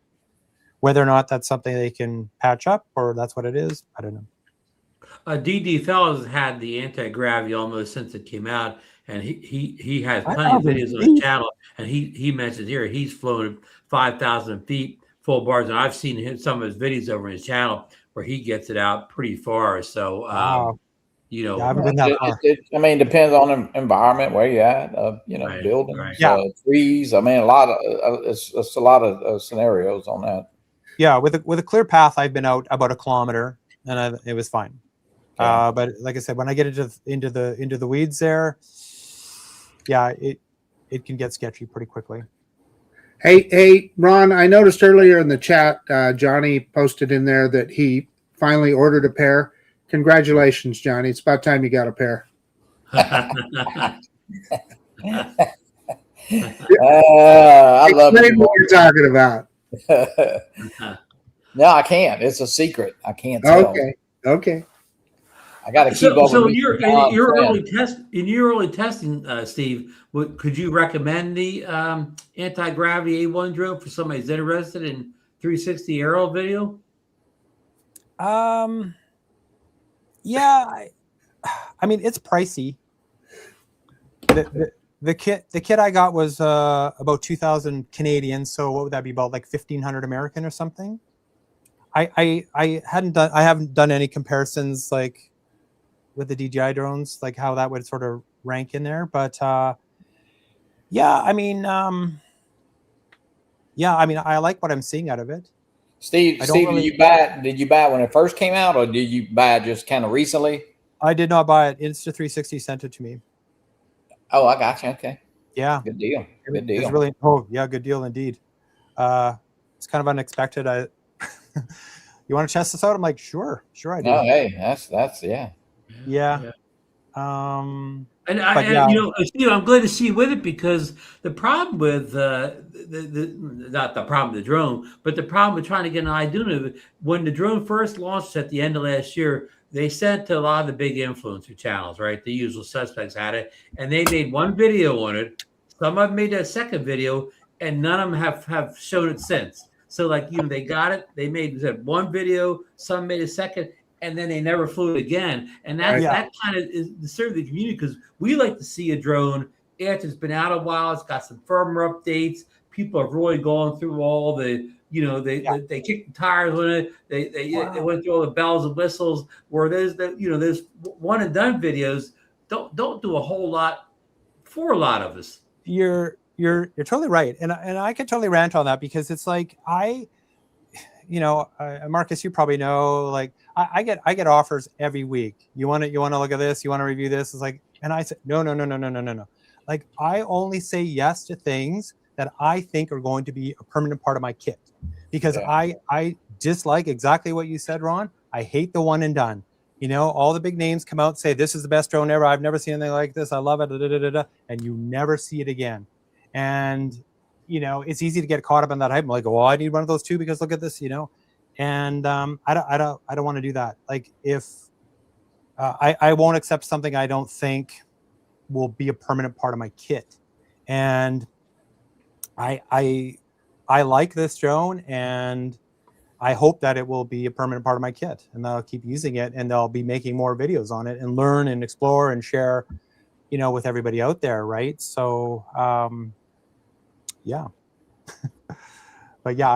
whether or not that's something they can patch up or that's what it is, I don't know. DD Fellows had the anti-gravity almost since it came out, and he has plenty of videos on his channel, and he mentioned here he's flown 5,000 feet full bars, and I've seen some of his videos over his channel where he gets it out pretty far. So You know, Yeah, I haven't been that far. I mean, depends on the environment where you're at. You know, Right, buildings, right. Yeah. trees. I mean, a lot of it's a lot of scenarios on that. Yeah, with a clear path, I've been out about a kilometer, and it was fine. Okay. But like I said, when I get into the weeds there, yeah, it can get sketchy pretty quickly. Hey, Ron, I noticed earlier in the chat, Johnny posted in there that he finally ordered a pair. Congratulations, Johnny. It's about time you got a pair. I love Explain what you're talking about. No, I can't. It's a secret. I can't tell. Okay. I got to keep up. So with in your early testing, Steve, could you recommend the anti-gravity A1 drone for somebody who's interested in 360 aerial video? Yeah, I mean, it's pricey. The kit I got was about 2,000 Canadian. So what would that be, about like 1,500 American or something? I haven't done any comparisons like with the DJI drones, like how that would sort of rank in there. But yeah, I mean, I like what I'm seeing out of it. Steve, did you buy it when it first came out, or did you buy it just kind of recently? I did not buy it. Insta360 sent it to me. Oh, I got you. Okay. Yeah. Good deal. Good deal. It's really, good deal indeed. It's kind of unexpected. You want to test this out? I'm like, sure I do. Oh, hey, that's yeah. Yeah. And you know, Steve, I'm glad to see you with it, because the problem with not the problem with the drone, but the problem with trying to get an idea, when the drone first launched at the end of last year, they sent to a lot of the big influencer channels, right? The usual suspects had it, and they made one video on it. Some of them made a second video, and none of them have shown it since. So, like, you know, they got it, they made one video, some made a second, and then they never flew it again. And that kind of is serve the community, because we like to see a drone after it's been out a while. It's got some firmware updates. People have really gone through all the, you know, they kicked the tires on it. They went through all the bells and whistles. Where there's one and done videos don't do a whole lot for a lot of us. You're totally right, and I can totally rant on that, because it's like Marcus, you probably know, like I get offers every week. You want to look at this? You want to review this? It's like, and I said no. Like, I only say yes to things that I think are going to be a permanent part of my kit, because I dislike exactly what you said, Ron. I hate the one and done. You know, all the big names come out and say, this is the best drone ever. I've never seen anything like this. I love it. And you never see it again. And, you know, it's easy to get caught up in that hype. I'm like, well, I need one of those too, because look at this, you know. And I don't want to do that. Like, if I won't accept something I don't think will be a permanent part of my kit. And I like this drone, and I hope that it will be a permanent part of my kit, and I'll keep using it, and I'll be making more videos on it and learn and explore and share, you know, with everybody out there. Right. So, yeah. But yeah,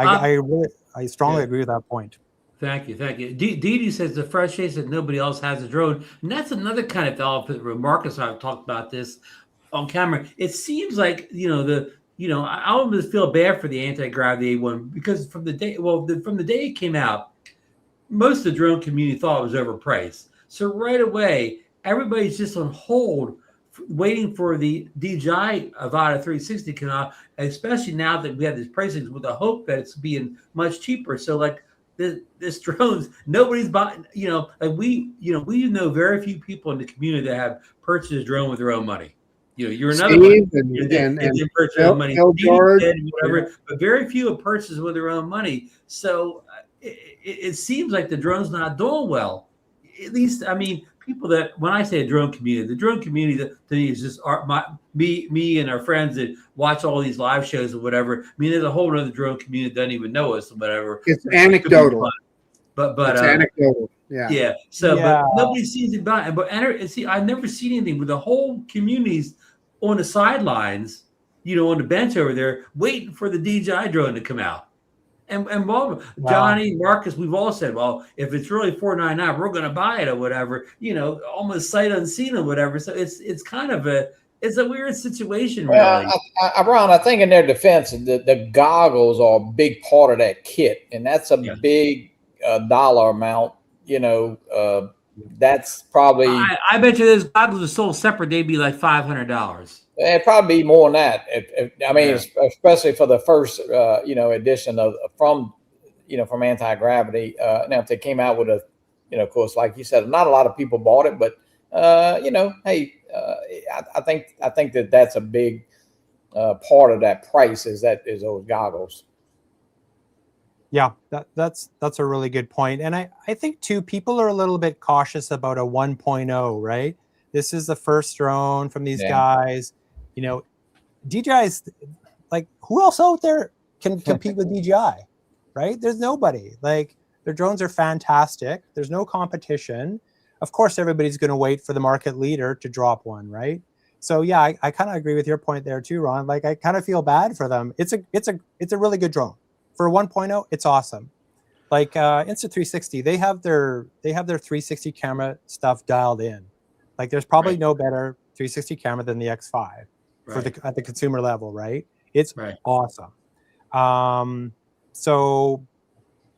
I strongly agree with that point. Thank you. Dee says the frustration that nobody else has a drone, and that's another kind of elephant. Marcus and I have talked about this on camera. It seems like, I almost feel bad for the anti-gravity A1, because from the day it came out, most of the drone community thought it was overpriced. So right away, everybody's just on hold, waiting for the DJI AVATA 360 to come out, especially now that we have these pricings, with the hope that it's being much cheaper. So, like, this drones, nobody's buying. We know very few people in the community that have purchased a drone with their own money. You're another Steve one. and purchase their own money, George, whatever. But very few have purchased with their own money. So it seems like the drone's not doing well. At least, I mean, people that, when I say a drone community, the drone community to me is just me and our friends that watch all these live shows or whatever. I mean, there's a whole other drone community that doesn't even know us or whatever. It's anecdotal. But it's anecdotal. Yeah. But nobody sees it buy. But I've never seen anything with the whole communities on the sidelines, on the bench over there, waiting for the DJI drone to come out. And well, Johnny, Marcus, we've all said, well, if it's really $499, we're going to buy it or whatever, almost sight unseen or whatever. So it's kind of it's a weird situation, really. Well, Ron, I think in their defense, the goggles are a big part of that kit, and that's a big dollar amount. That's probably. I bet you those goggles are sold separate. They'd be like $500. It'd probably be more than that. Especially for the first, edition from anti-gravity. Now, if they came out with of course, like you said, not a lot of people bought it, but hey, I think that's a big part of that price is those goggles. Yeah, that's a really good point. And I think too, people are a little bit cautious about a 1.0, right? This is the first drone from these guys. DJI's like, who else out there can compete with DJI, right? There's nobody. Like, their drones are fantastic. There's no competition. Of course, everybody's going to wait for the market leader to drop one, right? So yeah, I kind of agree with your point there too, Ron. Like, I kind of feel bad for them. It's a really good drone. For 1.0, it's awesome. Like Insta360, they have their 360 camera stuff dialed in. Like, there's probably no better 360 camera than the X5 at the consumer level, right? It's awesome. So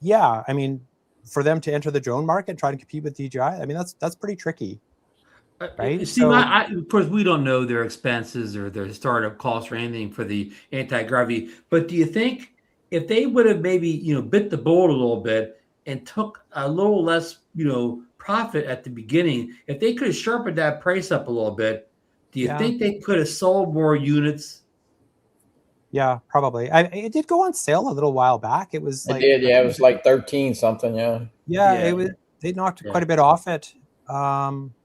yeah, I mean, for them to enter the drone market, try to compete with DJI, I mean, that's pretty tricky. Right. See, of course, we don't know their expenses or their startup costs or anything for the anti-gravity. But do you think if they would have maybe bit the bullet a little bit and took a little less profit at the beginning, if they could have sharpened that price up a little bit, do you think they could have sold more units? Yeah, probably. It did go on sale a little while back. It was like it was like 13 something. It was. They knocked quite a bit off it.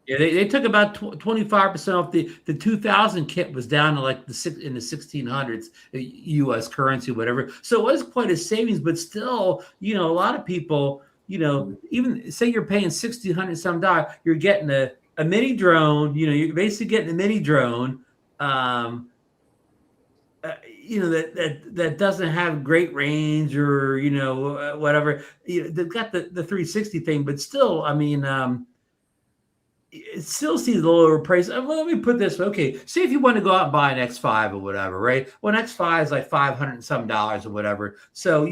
Yeah, they took about 25% off. The 2000 kit was down to like in the 1600s U.S. currency, whatever. So it was quite a savings, but still, a lot of people, even say you're paying $1,600 some dollars, you're getting a mini drone. You're basically getting a mini drone. That doesn't have great range or whatever. They've got the 360 thing, but still, I mean. It still seems a lower price. Well, let me put this. Okay, see if you want to go out and buy an X5 or whatever, right? Well, an X5 is like $500 and some or whatever. So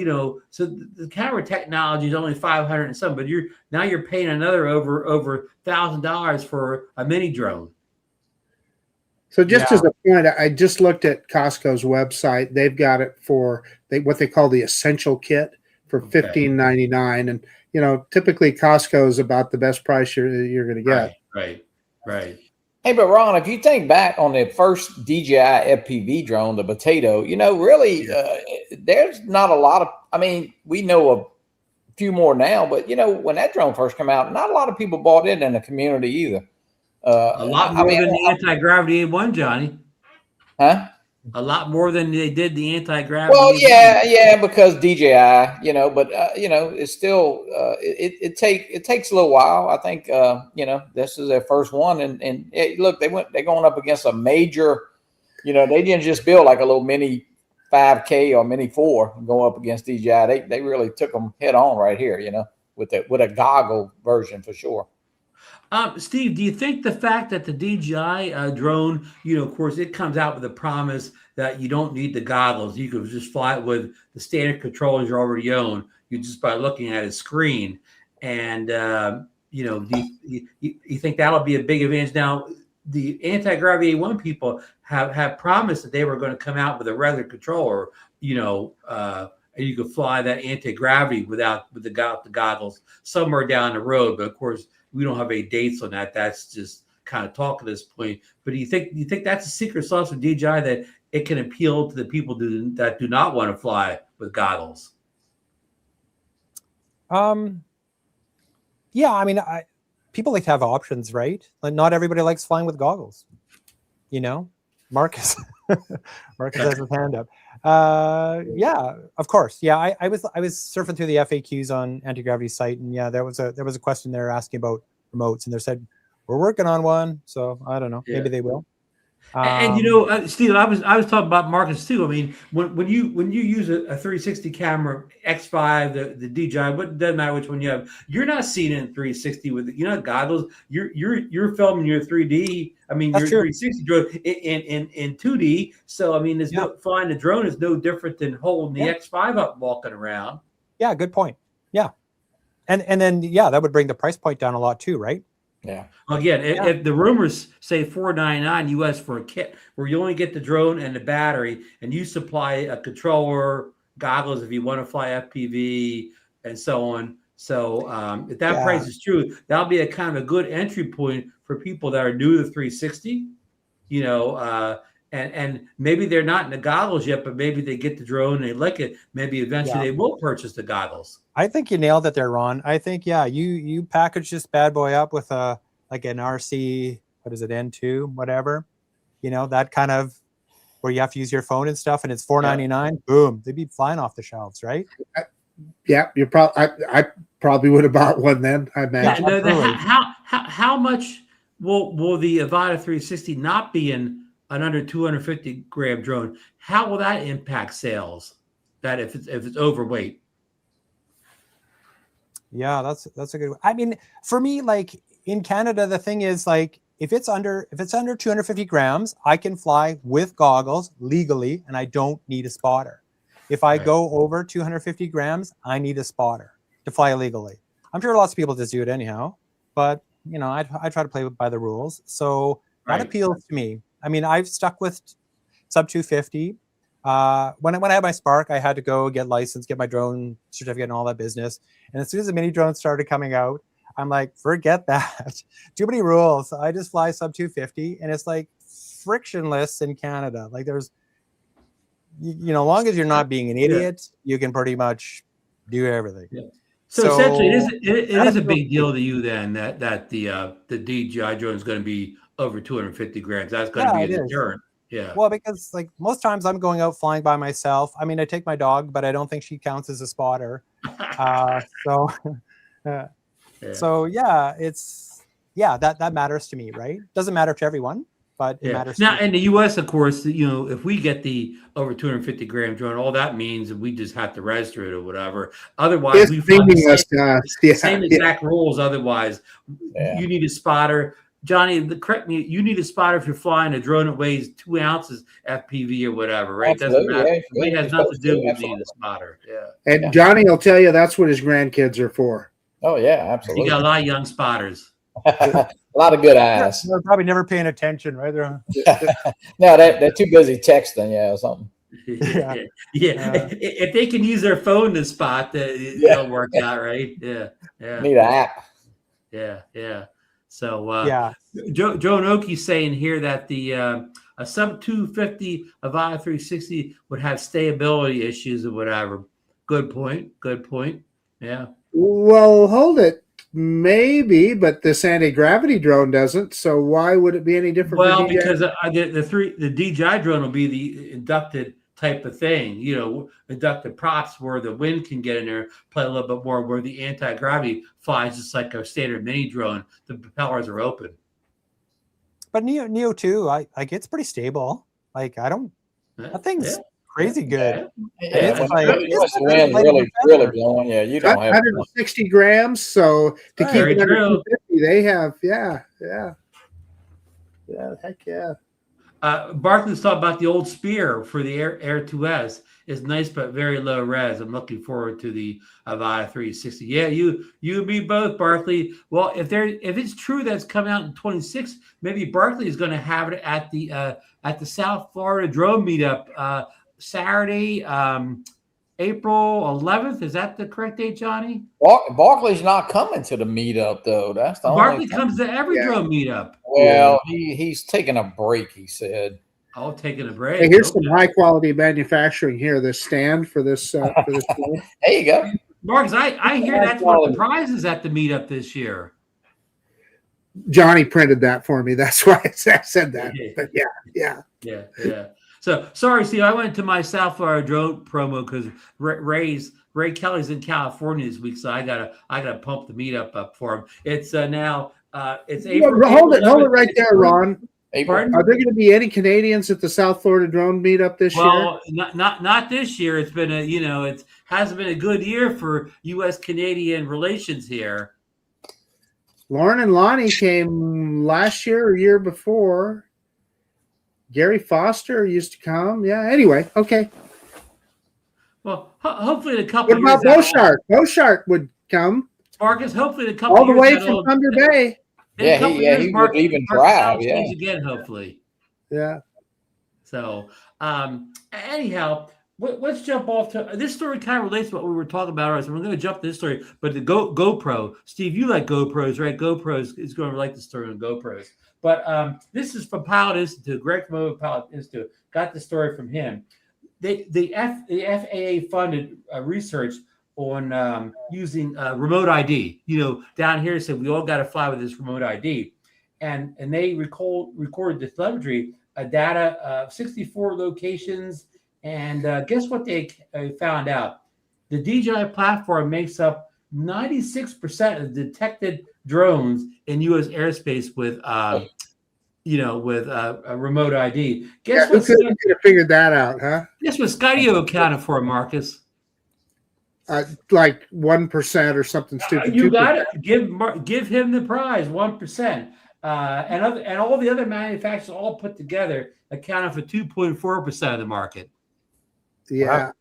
so the camera technology is only $500 and some, but you're paying another over $1,000 for a mini drone. So just as a point, I just looked at Costco's website. They've got it for what they call the essential kit for $15.99, and typically Costco is about the best price you're going to get. Right. Hey, but Ron, if you think back on the first DJI FPV drone, the Potato, really, there's not a lot of. I mean, we know a few more now, but when that drone first came out, not a lot of people bought it in the community either. A lot more than the anti-gravity A1, Johnny. Huh? A lot more than they did the anti-gravity. Well, yeah, because DJI, but it's still it takes a little while. I think this is their first one, and look, they're going up against a major. They didn't just build like a little mini 5K or mini 4 and go up against DJI. They really took them head on right here, with a goggle version for sure. Steve, do you think the fact that the DJI drone, of course, it comes out with a promise that you don't need the goggles. You could just fly it with the standard controllers you already own. You just by looking at a screen. And, do you think that'll be a big advantage? Now, the anti-gravity A1 people have promised that they were going to come out with a regular controller, and you could fly that anti-gravity with the goggles somewhere down the road. But, of course, we don't have any dates on that. That's just kind of talk at this point. But do you think that's a secret sauce of DJI that it can appeal to the people that do not want to fly with goggles? Yeah, I mean, people like to have options, right? Like, not everybody likes flying with goggles. Marcus has his hand up. Yeah, of course. Yeah, I was surfing through the FAQs on anti-gravity's site, and there was a question there asking about remotes, and they said we're working on one. So I don't know. Maybe they will. And Steve, I was talking about markets too. I mean, when you use a 360 camera X5, the DJI, what doesn't matter which one you have, you're not seeing it in 360 with goggles. You're filming your 3D. I mean, That's your true. 360 drone in 2D. So I mean, there's flying the drone is no different than holding the X5 up, walking around. Yeah, good point. Yeah, and then that would bring the price point down a lot too, right? Yeah. Again, if the rumors say $499 US for a kit, where you only get the drone and the battery, and you supply a controller, goggles if you want to fly FPV, and so on. So if that price is true, that'll be a kind of a good entry point for people that are new to 360. And maybe they're not in the goggles yet, but maybe they get the drone and they like it. Maybe eventually they will purchase the goggles. I think you nailed it there, Ron. I think, you package this bad boy up with an RC, what is it, N2, whatever, that kind of where you have to use your phone and stuff, and it's $499. Boom, they'd be flying off the shelves, right? You're probably. I probably would have bought one then. I imagine. How much will the AVATA 360 not be in an under 250 gram drone? How will that impact sales? That if it's overweight? Yeah, that's a good one. I mean, for me, like in Canada, the thing is like if it's under 250 grams, I can fly with goggles legally, and I don't need a spotter. If I go over 250 grams, I need a spotter to fly legally. I'm sure lots of people just do it anyhow, but I try to play by the rules. So that appeals to me. I mean, I've stuck with sub 250. When I had my Spark, I had to go get licensed, get my drone certificate and all that business. And as soon as the mini drones started coming out, I'm like, forget that. Too many rules. I just fly sub 250, and it's like frictionless in Canada. Like there's, long as you're not being an idiot, you can pretty much do everything. Yeah. So essentially, it is a big deal to you then that the DJI drone is going to be over 250 grams. That's going to be a deterrent. Yeah. Well, because like most times I'm going out flying by myself. I mean, I take my dog, but I don't think she counts as a spotter. So that matters to me, right? Doesn't matter to everyone, but it matters. Now, in the U.S., of course, if we get the over 250 gram drone, all that means that we just have to register it or whatever. Otherwise, we follow the same exact rules. Otherwise, you need a spotter. Johnny, correct me. You need a spotter if you're flying a drone that weighs 2 ounces FPV or whatever, right? Doesn't matter. It has nothing to do with needing a spotter. Yeah. And Johnny will tell you that's what his grandkids are for. Oh yeah, absolutely. You got a lot of young spotters. A lot of good eyes. They're probably never paying attention, right? No, they're too busy texting, or something. If they can use their phone to spot, it'll work out, right? Yeah. Need an app. Yeah. So Joe Noki's saying here that the a sub 250 AVATA 360 would have stability issues or whatever. Good point. Yeah. Well, hold it. Maybe, but this anti-gravity drone doesn't. So why would it be any different? Well, because the DJI drone will be the inducted type of thing, inducted props where the wind can get in there, play a little bit more, where the anti-gravity flies just like a standard mini drone. The propellers are open. But Neo 2, it's pretty stable. Like that thing's crazy good. It's really blowing. Yeah, you don't have 160 grams. So to keep it under 250, they have, heck yeah. Barclay's talking about the old Spear for the Air 2S. It's nice but very low res. I'm looking forward to the AVATA 360. Yeah, you and me both, Barclay. Well, if it's true that's coming out in 26, maybe Barclay is going to have it at the South Florida Drone Meetup Saturday, April 11th. Is that the correct date, Johnny? Barclay's not coming to the meetup though. That's the Barclay comes to every drone meetup. Well, he's taking a break. He said. Oh, taking a break. Hey, here's some high quality manufacturing here. This stand for this. There you go, Marcus. I hear that's one of the prizes at the meetup this year. Johnny printed that for me. That's why I said that. But yeah. So sorry, Steve. I went to my South Florida drone promo because Ray Kelly's in California this week, so I gotta pump the meetup up for him. It's now it's April. Hold it right there, Ron. April. Pardon? Are there going to be any Canadians at the South Florida Drone Meetup this year? Well, not this year. It's been it hasn't been a good year for U.S. Canadian relations here. Lauren and Lonnie came last year or year before. Gary Foster used to come. Yeah. Anyway, okay. Well, hopefully in a couple. What about years Beauchart? Beauchart would come Marcus, hopefully in a couple all the years way that from old- Thunder Bay. in a Yeah, couple he years, would Marcus- even Marcus drive, will yeah. change again, hopefully. Yeah. So, anyhow, let's jump off to this story. Kind of relates to what we were talking about. Right? So we're going to jump to this story, but the GoPro. Steve, you like GoPros, right? GoPros is going to like the story on GoPros. But this is from Pilot Institute. Greg from Pilot Institute got the story from him. The FAA-funded research on using remote ID. Down here said we all got to fly with this remote ID, and they recorded the telemetry data of 64 locations, and guess what they found out? The DJI platform makes up 96% of detected drones in U.S. airspace with a remote ID. Guess Who what? could have figured that out, huh? Guess what Skydio accounted for, Marcus? Like 1% or something stupid. You 2%. got it. Give him the prize, 1%. And all the other manufacturers all put together accounted for 2.4% of the market. Yeah. Wow.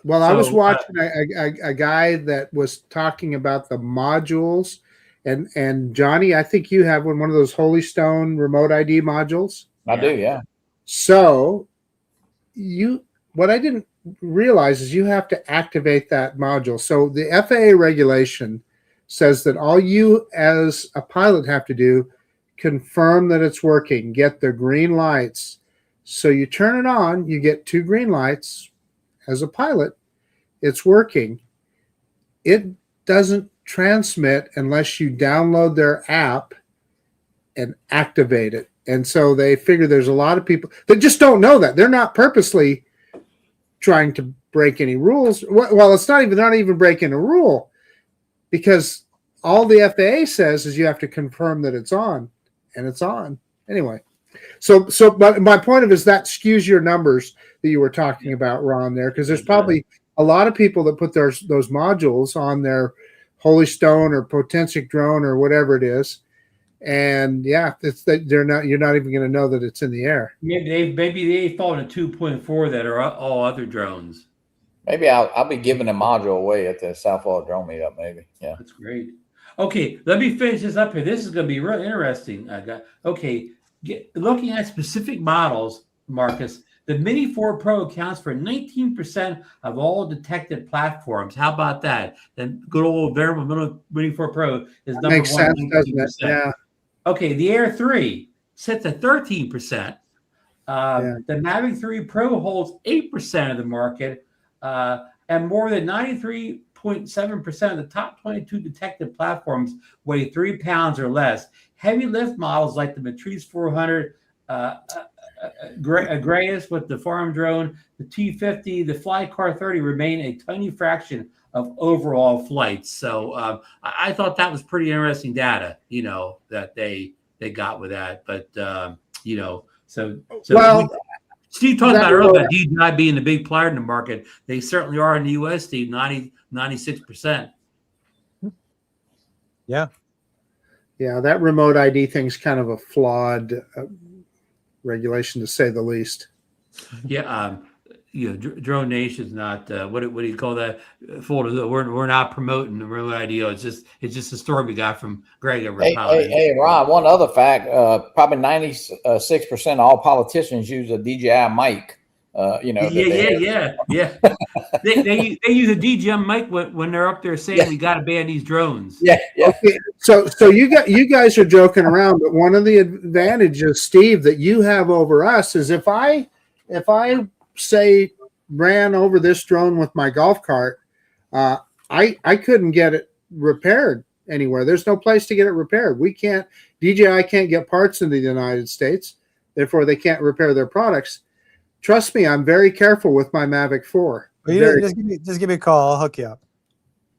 Well, I was So, watching a guy that was talking about the modules, and Johnny, I think you have one of those Holy Stone remote ID modules. I do, yeah. So what I didn't realize is you have to activate that module. So the FAA regulation says that all you as a pilot have to do, confirm that it's working, get the green lights. So you turn it on, you get 2 green lights. As a pilot, it's working. It doesn't transmit unless you download their app and activate it. And so they figure there's a lot of people that just don't know that. They're not purposely trying to break any rules. Well, it's not even breaking a rule, because all the FAA says is you have to confirm that it's on, and it's on. Anyway. But my point of is that skews your numbers that you were talking about, Ron, there, because there's probably a lot of people that put those modules on their Holy Stone or Potensic drone or whatever it is, and yeah, you're not even going to know that it's in the air. Maybe they fall into 2.4 that are all other drones. Maybe I'll be giving a module away at the South Florida Drone Meetup. Maybe, yeah. That's great. Okay, let me finish this up here. This is going to be real interesting. Okay. Looking at specific models, Marcus, the Mini 4 Pro accounts for 19% of all detected platforms. How about that? Then good old variable Mini 4 Pro is number Makes one. sense, doesn't it? Yeah. Okay, the Air 3 sits at 13%. The Mavic 3 Pro holds 8% of the market, and more than 93.7% of the top 22 detected platforms weigh 3 pounds or less. Heavy lift models like the Matrice 400, Agras with the farm drone, the T50, the FlyCart 30 remain a tiny fraction of overall flights. So I thought that was pretty interesting data, that they got with that. But so Well, Steve talked about earlier about DJI being the big player in the market. They certainly are in the U.S., Steve, 96%. Yeah. Yeah, that remote ID thing's kind of a flawed regulation, to say the least. Yeah, DroneNation is not what do you call that folder? We're not promoting the remote ID. It's just a story we got from Greg over at Pilot. Hey, Ron. One other fact: probably 96% of all politicians use a DJI mic. Yeah. they use a DJI mic when they're up there saying we got to ban these drones. Yeah. Okay, so you guys are joking around, but one of the advantages, Steve, that you have over us is if I say ran over this drone with my golf cart, I couldn't get it repaired anywhere. There's no place to get it repaired. DJI can't get parts in the United States, therefore they can't repair their products. Trust me, I'm very careful with my Mavic 4. Just give me a call. I'll hook you up.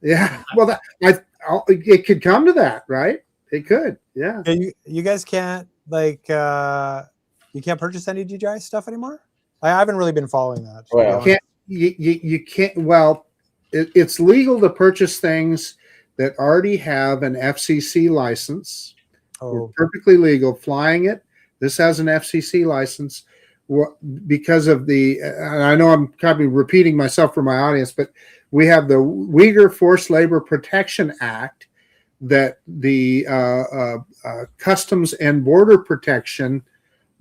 Yeah, well, it could come to that, right? It could, yeah. You guys can't like you can't purchase any DJI stuff anymore? I haven't really been following that. to be Well, honest. You can't. Well, it's legal to purchase things that already have an FCC license. We're Oh, perfectly legal flying it. This has an FCC license. Because of and I know I'm probably repeating myself for my audience, but we have the Uyghur Forced Labor Protection Act that the Customs and Border Protection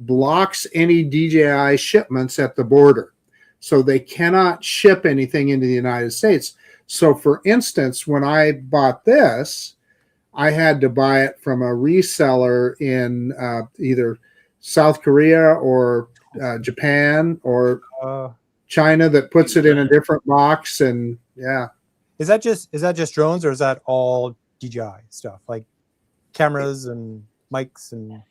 blocks any DJI shipments at the border. So they cannot ship anything into the United States. So for instance, when I bought this, I had to buy it from a reseller in either South Korea or Japan or China that puts it in a different box. And yeah. Is that just drones, or is that all DJI stuff, like cameras and mics and?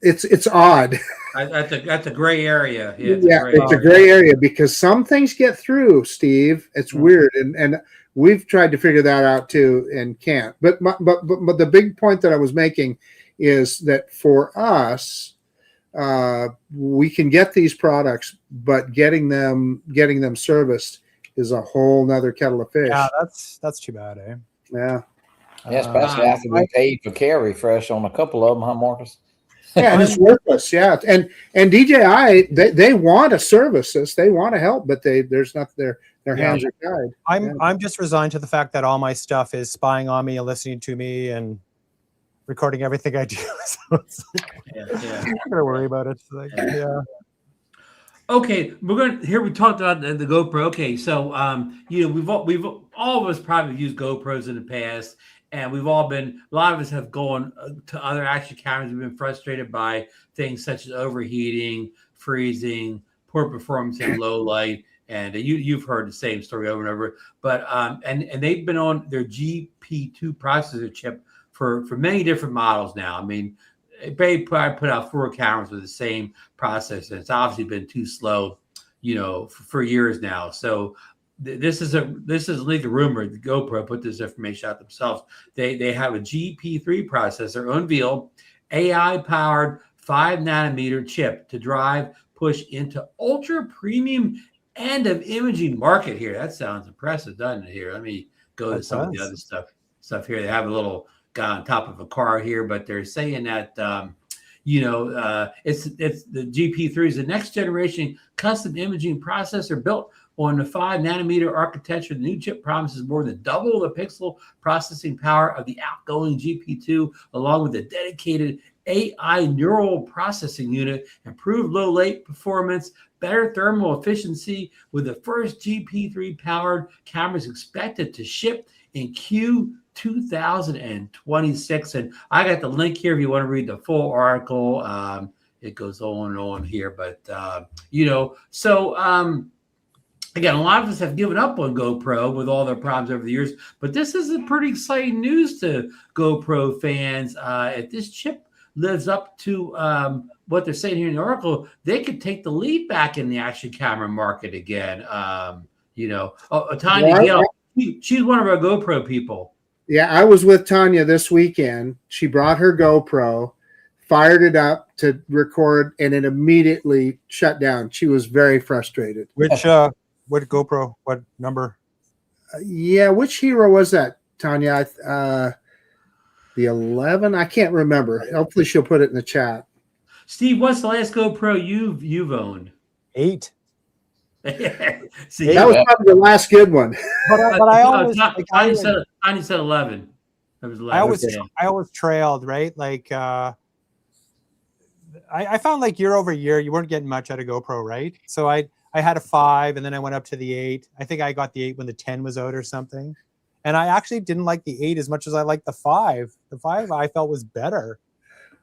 It's odd. That's a gray area. It's a gray area because some things get through, Steve. It's weird, and we've tried to figure that out too and can't. But the big point that I was making is that for us, we can get these products, but getting them serviced is a whole nother kettle of fish. Yeah, that's too bad, eh? Yeah. Yeah, especially after we paid for carry fresh on a couple of them, huh, Marcus? Yeah, and it's worthless. Yeah, and DJI they want to service us, they want to help, but there's not their hands are tied. I'm just resigned to the fact that all my stuff is spying on me and listening to me and recording everything I do. So it's like, I'm not gonna worry about it. Like, Okay, we talked about the GoPro. Okay, so we've all of us probably used GoPros in the past, and a lot of us have gone to other action cameras. We've been frustrated by things such as overheating, freezing, poor performance in low light, and you've heard the same story over and over. But and they've been on their GP2 processor chip for many different models now. I mean, they probably put out 4 cameras with the same processor. It's obviously been too slow, for years now. So this is like a rumor. The GoPro put this information out themselves. They have a GP3 processor unveiled, AI-powered 5-nanometer chip to push into ultra premium end of imaging market here. That sounds impressive, doesn't it? Here, let me go to some of the other stuff here. They have a little guy on top of a car here, but they're saying that it's the GP3 is the next generation custom imaging processor built on the 5-nanometer architecture. The new chip promises more than double the pixel processing power of the outgoing GP2, along with a dedicated AI neural processing unit, improved low light performance, better thermal efficiency, with the first GP3 powered cameras expected to ship in Q2026. And I got the link here if you want to read the full article. It goes on and on here, but again, a lot of us have given up on GoPro with all their problems over the years, but this is a pretty exciting news to GoPro fans. If this chip lives up to what they're saying here in the article, they could take the lead back in the action camera market again. Tanya Gill, she's one of our GoPro people. Yeah, I was with Tanya this weekend. She brought her GoPro, fired it up to record, and it immediately shut down. She was very frustrated. What GoPro? What number? Which hero was that, Tanya? The 11? I can't remember. Hopefully she'll put it in the chat. Steve, what's the last GoPro you've owned? 8. See, that was probably the last good one. But I always Tiny said 11. That was 11. I always trailed, right? Like I found like year over year you weren't getting much out of GoPro, right? So I had a 5 and then I went up to the 8. I think I got the 8 when the 10 was out or something. And I actually didn't like the 8 as much as I liked the 5. The 5 I felt was better.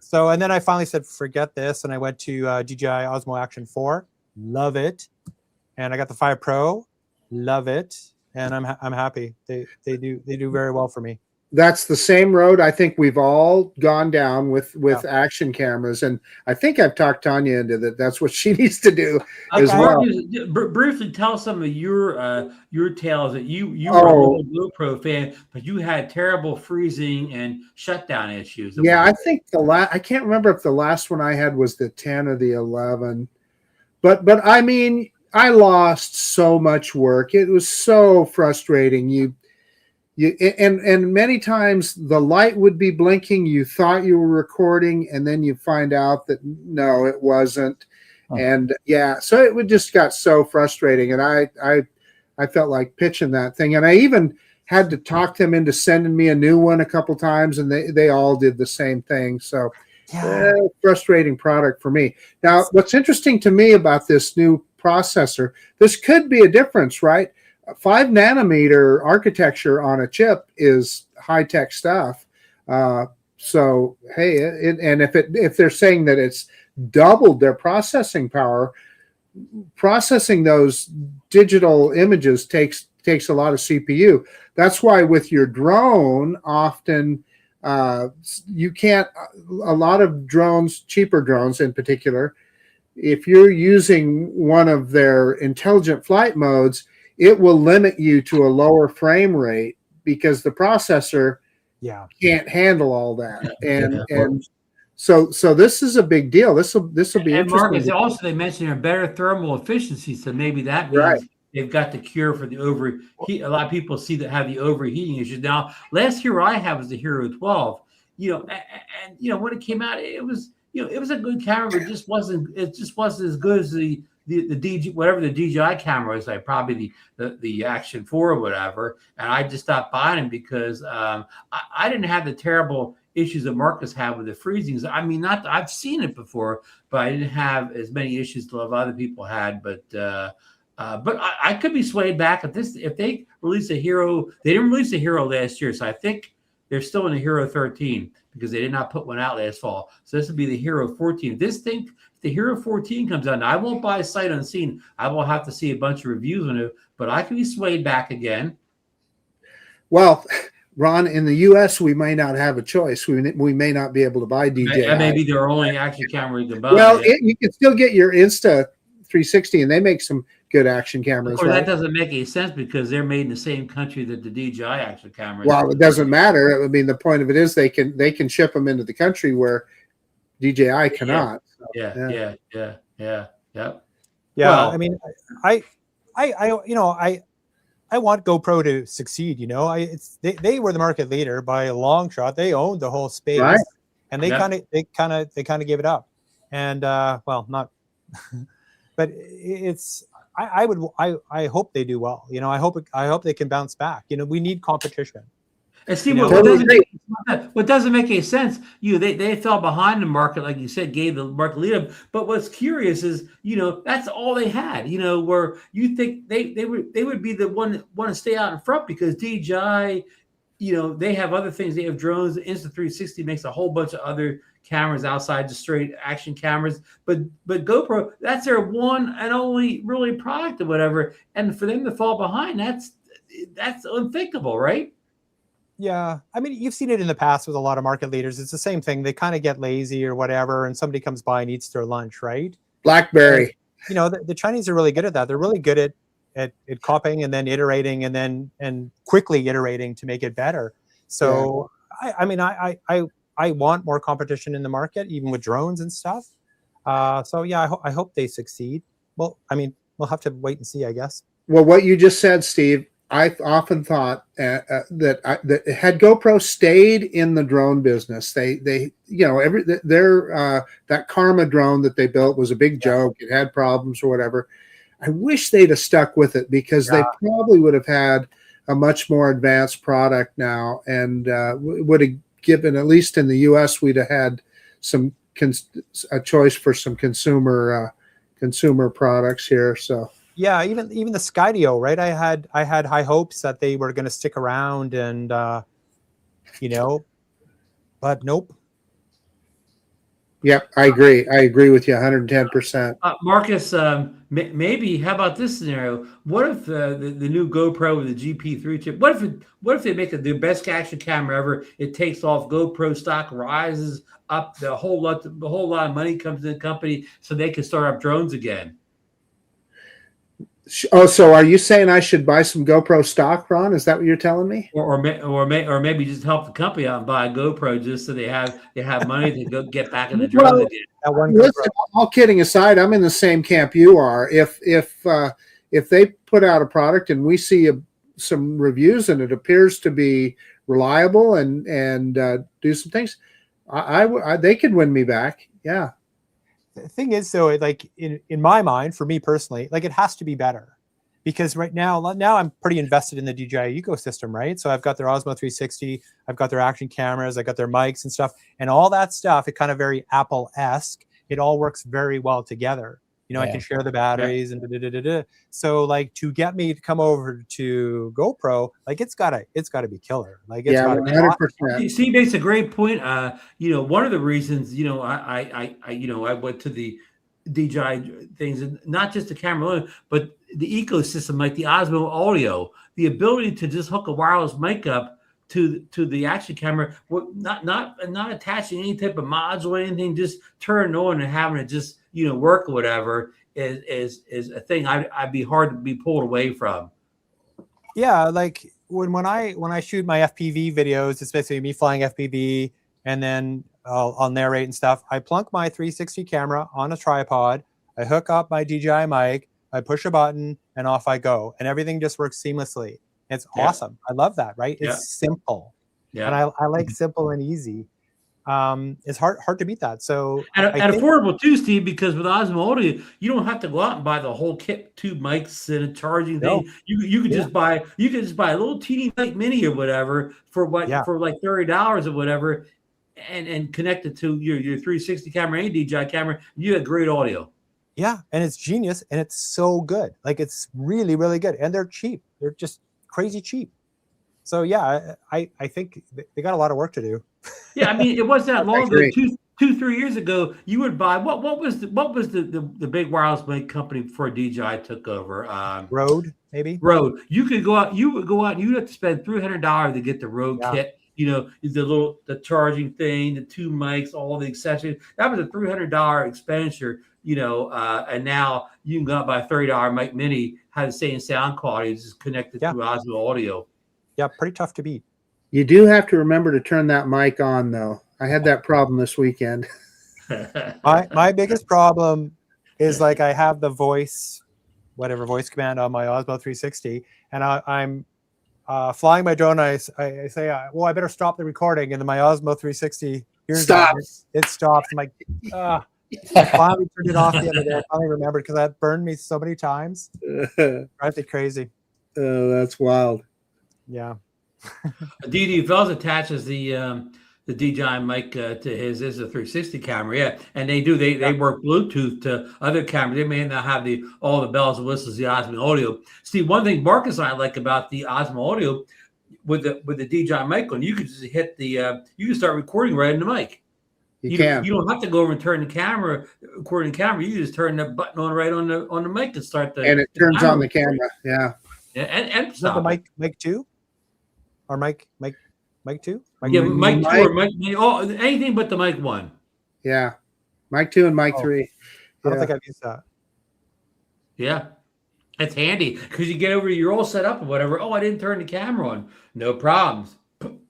So, and then I finally said, forget this. And I went to DJI Osmo Action 4. Love it. And I got the 5 Pro. Love it. And I'm happy. They do very well for me. that's the same road I think we've all gone down with action cameras, and I think I've talked Tanya into that. That's what she needs to do as well. Briefly tell some of your tales that you were a little GoPro fan, but you had terrible freezing and shutdown issues. Yeah, I think I can't remember if the last one I had was the 10 or the 11, but I mean, I lost so much work. It was so frustrating. And many times the light would be blinking. You thought you were recording, and then you find out that no, it wasn't. And yeah, so it would just got so frustrating. And I felt like pitching that thing. And I even had to talk them into sending me a new one a couple times, and they all did the same thing. So frustrating product for me. Now, what's interesting to me about this new processor, this could be a difference, right? 5 nanometer architecture on a chip is high-tech stuff. So hey, and if they're saying that it's doubled their processing power, processing those digital images takes a lot of CPU. That's why with your drone, often you can't. A lot of drones, cheaper drones in particular, if you're using one of their intelligent flight modes, it will limit you to a lower frame rate because the processor can't handle all that. And so this is a big deal. This will be interesting. Marcus, also they mentioned a better thermal efficiency, so maybe that means they've got the cure for the overheat. A lot of people see that have the overheating issues. Now, last hero I have was the Hero 12. And when it came out, it was it was a good camera, but it just wasn't as good as the DJI, whatever the DJI camera is, like probably the Action 4 or whatever. And I just stopped buying them because I didn't have the terrible issues that Marcus had with the freezings. I mean, I've seen it before, but I didn't have as many issues that other people had. But I could be swayed back if they release a Hero. They didn't release a Hero last year, so I think they're still in the Hero 13 because they did not put one out last fall. So this would be the Hero 14. If the Hero 14 comes out, now I won't buy sight unseen. I will have to see a bunch of reviews on it, but I can be swayed back again. Well, Ron, in the U.S., we may not have a choice. We may not be able to buy DJI. That may be their only action camera you can buy. Well, you can still get your Insta 360, and they make some good action cameras. That doesn't make any sense because they're made in the same country that the DJI action cameras. Well, it doesn't matter. I mean, the point of it is they can ship them into the country where DJI cannot. Yeah. Well, I mean, I want GoPro to succeed. They were the market leader by a long shot. They owned the whole space, right. And they kind of gave it up. And not, but it's. I hope they do well. I hope they can bounce back. We need competition. And see, what doesn't make any sense, they fell behind the market, like you said, gave the market lead. But what's curious is, that's all they had, where you think they would be the one that want to stay out in front because DJI, they have other things. They have drones. The Insta360 makes a whole bunch of other cameras outside the straight action cameras. But GoPro, that's their one and only really product or whatever. And for them to fall behind, that's unthinkable, right? Yeah. I mean, you've seen it in the past with a lot of market leaders. It's the same thing. They kind of get lazy or whatever, and somebody comes by and eats their lunch, right? BlackBerry. And, the Chinese are really good at that. They're really good at copying and then iterating and quickly iterating to make it better. So, yeah. I want more competition in the market, even with drones and stuff. I hope they succeed. Well, I mean, we'll have to wait and see, I guess. Well, what you just said, Steve, I've often thought that had GoPro stayed in the drone business, that Karma drone that they built was a big joke. It had problems or whatever. I wish they'd have stuck with it because they probably would have had a much more advanced product now, and would have given, at least in the U.S., we'd have had a choice for some consumer products here. So. Yeah, even the Skydio, right? I had high hopes that they were going to stick around, and but nope. Yep, I agree. I agree with you 110%. Marcus, maybe how about this scenario? What if the new GoPro with the GP3 chip? What if they make the best action camera ever? It takes off, GoPro stock rises up, the whole lot of money comes to the company, so they can start up drones again. Oh, so are you saying I should buy some GoPro stock, Ron? Is that what you're telling me? Or maybe just help the company out and buy a GoPro just so they have money to go get back in the drones again. That one Listen, all kidding aside, I'm in the same camp you are. If they put out a product and we see some reviews and it appears to be reliable and do some things, they could win me back. Yeah. The thing is, though, like in my mind, for me personally, like it has to be better, because right now I'm pretty invested in the DJI ecosystem, right? So I've got their Osmo 360, I've got their action cameras, I got their mics and stuff, and all that stuff. It kind of very Apple-esque. It all works very well together. You know, I can share the batteries and so like to get me to come over to GoPro, like it's gotta be killer. Like it's 100%. He makes a great point. You know, one of the reasons, you know, I went to the DJI things, and not just the camera, but the ecosystem, like the Osmo audio, the ability to just hook a wireless mic up to the action camera, not attaching any type of mods or anything, just turn it on and having it just, you know, work or whatever is a thing I'd be hard to be pulled away from. Yeah, like when I shoot my FPV videos, it's basically me flying FPV, and then I'll narrate and stuff. I plunk my 360 camera on a tripod, I hook up my DJI mic, I push a button, and off I go, and everything just works seamlessly. It's awesome. I love that, right? It's simple. And I like simple and easy. It's hard to beat that. So and affordable too, Steve, because with Osmo Audio, you don't have to go out and buy the whole kit, 2 mics and a charging thing. You could just buy a little teeny mic mini or whatever for like $30 or whatever, and connect it to your 360 camera and DJI camera. You have great audio. Yeah, and it's genius, and it's so good. Like it's really, really good, and they're cheap. They're just crazy cheap. So yeah, I think they got a lot of work to do. Yeah, I mean, it wasn't that long ago. 2-3 years ago, you would buy what was the big wireless mic company before DJI took over? Rode, maybe. Rode. You would go out and you would have to spend $300 to get the Rode kit. You know, the charging thing, the 2 mics, all the accessories. That was a $300 expenditure. You know, and now you can go out buy a $30 mic mini, have the same sound quality, just connected through Osmo Audio. Yeah, pretty tough to beat. You do have to remember to turn that mic on, though. I had that problem this weekend. My biggest problem is like I have the voice command on my Osmo 360, and I'm flying my drone. I say, well, I better stop the recording, and then my Osmo 360 stops. It stops. I'm like, I finally turned it off the other day. I finally remembered because that burned me so many times. Drives me crazy. Oh, that's wild. Yeah. DD Fells attaches the DJI mic to his is a 360 camera, and they work Bluetooth to other cameras. They may not have all the bells and whistles, the Osmo Audio. Steve, one thing Marcus and I like about the Osmo Audio with the DJI mic on, you can just hit you can start recording right in the mic. You don't have to go over and turn the camera, recording camera. You just turn the button on right on the mic and start and it turns on the camera. Yeah. And stop. The mic 2? Or mic 2? Mic 2 or mic, anything but the mic 1. Yeah. Mic 2 and mic 3. I don't think I've used that. Yeah. It's handy because you get over, you're all set up or whatever. Oh, I didn't turn the camera on. No problems.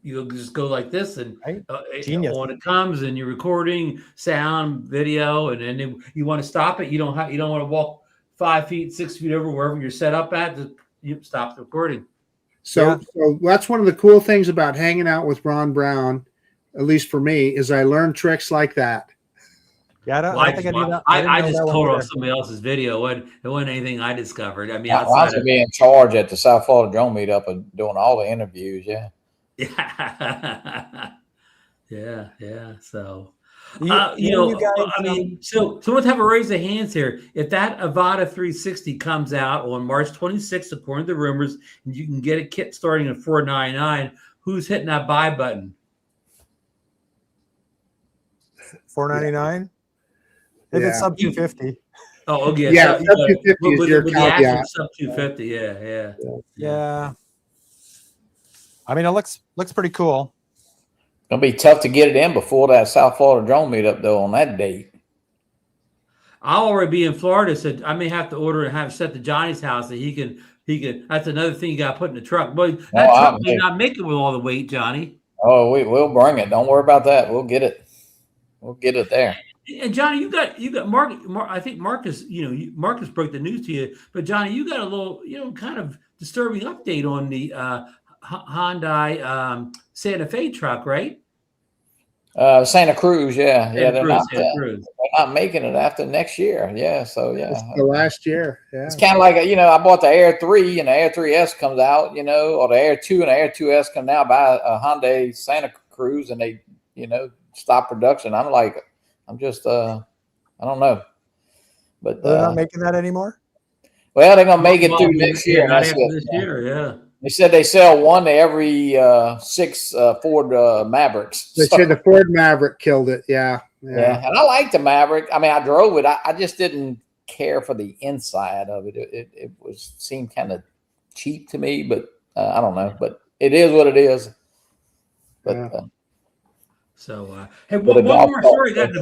You'll just go like this, and when it comes, and you're recording sound, video, and then you want to stop it. You don't want to walk 5 feet, 6 feet over wherever you're set up at. You stop the recording. So that's one of the cool things about hanging out with Ron Brown, at least for me, is I learned tricks like that. Yeah, I think I knew that. I just told off somebody else's video. It wasn't anything I discovered. I mean, I should be in charge at the South Florida Drone Meetup of doing all the interviews. Yeah. Yeah. So, so let's have a raise of hands here. If that AVATA 360 comes out on March 26th, according to the rumors, and you can get a kit starting at $499, who's hitting that buy button? $499. If it's sub 250. Oh, yeah. Yeah, sub sub 250 is your the caveat. actual sub 250. Yeah. I mean, it looks pretty cool. Gonna be tough to get it in before that South Florida drone meetup though on that date. I'll already be in Florida, so I may have to order and have it sent to Johnny's house that he can. That's another thing you got to put in the truck. But that truck may not make it with all the weight, Johnny. Oh, we'll bring it. Don't worry about that. We'll get it. We'll get it there. And Johnny, you got Mark. I think Marcus. Marcus broke the news to you, but Johnny, you got a little, kind of disturbing update on the Hyundai Santa Fe truck, right? Santa Cruz, yeah. They're not making it after next year. Yeah, so yeah. It's the last year. Yeah. It's kind of like I bought the Air 3 and the Air 3S comes out, or the Air 2 and the Air 2S come out by a Hyundai Santa Cruz and they, stop production. I'm just I don't know. But they're not making that anymore? Well, they're gonna make it through next year. Not after this year, yeah. They said they sell one to every 6 Ford Mavericks. They said the Ford Maverick killed it. Yeah. And I like the Maverick. I mean, I drove it. I just didn't care for the inside of it. It seemed kind of cheap to me, but I don't know. But it is what it is. But hey, one more story I got in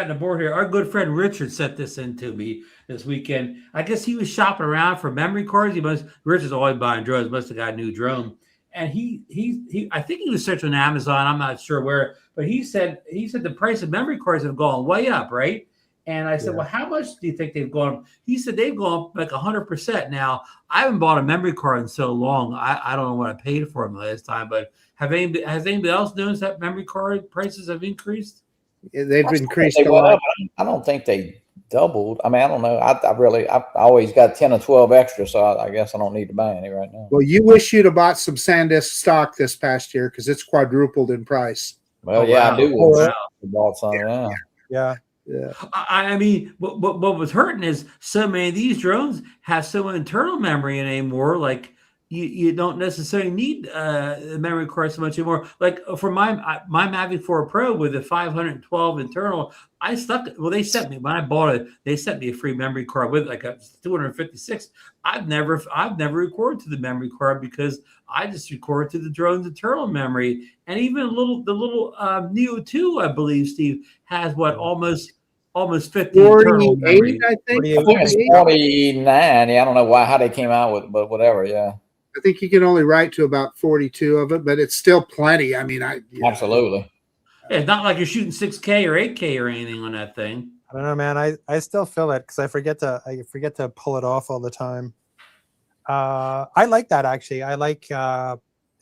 the board here. Our good friend Richard sent this in to me this weekend. I guess he was shopping around for memory cards. Richard's always buying drones. Must have got a new drone. And he I think he was searching on Amazon. I'm not sure where, but he said the price of memory cards have gone way up, right? And I said, well, how much do you think they've gone? He said they've gone like 100%. Now, I haven't bought a memory card in so long. I don't know what I paid for them last time, but has anybody else noticed that memory card prices have increased? They've increased a lot. I don't think they doubled. I mean, I don't know. I always got 10 or 12 extra, so I guess I don't need to buy any right now. Well, you wish you'd have bought some SanDisk stock this past year because it's quadrupled in price. Well, I do. Wow. Bought some, Yeah. I mean, what was hurting is so many of these drones have so much internal memory anymore. Like you don't necessarily need a memory card so much anymore. Like for my Mavic 4 Pro with the 512 internal, I stuck it. Well, they sent me when I bought it. They sent me a free memory card with like a 256. I've never recorded to the memory card because I just record to the drone's internal memory. And even the little Neo 2, I believe, Steve, has almost 50 internal memory. I think it's 49. Yeah, I don't know how they came out with it, but whatever. Yeah. I think you can only write to about 42 of it, but it's still plenty. I mean, absolutely. Yeah, it's not like you're shooting 6K or 8K or anything on that thing. I don't know, man. I still feel it because I forget to pull it off all the time. I like that actually. I like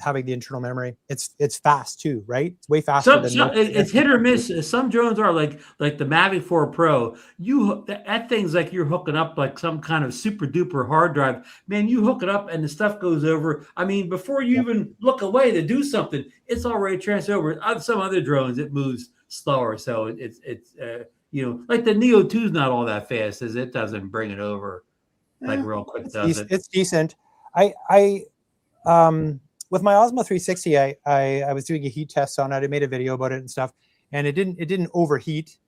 having the internal memory. It's fast too, right? It's way faster. It's hit or miss. Some drones are like the Mavic 4 Pro. That thing's like you're hooking up like some kind of super duper hard drive. Man, you hook it up and the stuff goes over. I mean, before you even look away to do something, it's already transferred over. On some other drones, it moves slower. So it's like the Neo 2 is not all that fast, as it doesn't bring it over like real quick. It's decent. I with my Osmo 360, I was doing a heat test on it. I made a video about it and stuff, and it didn't overheat.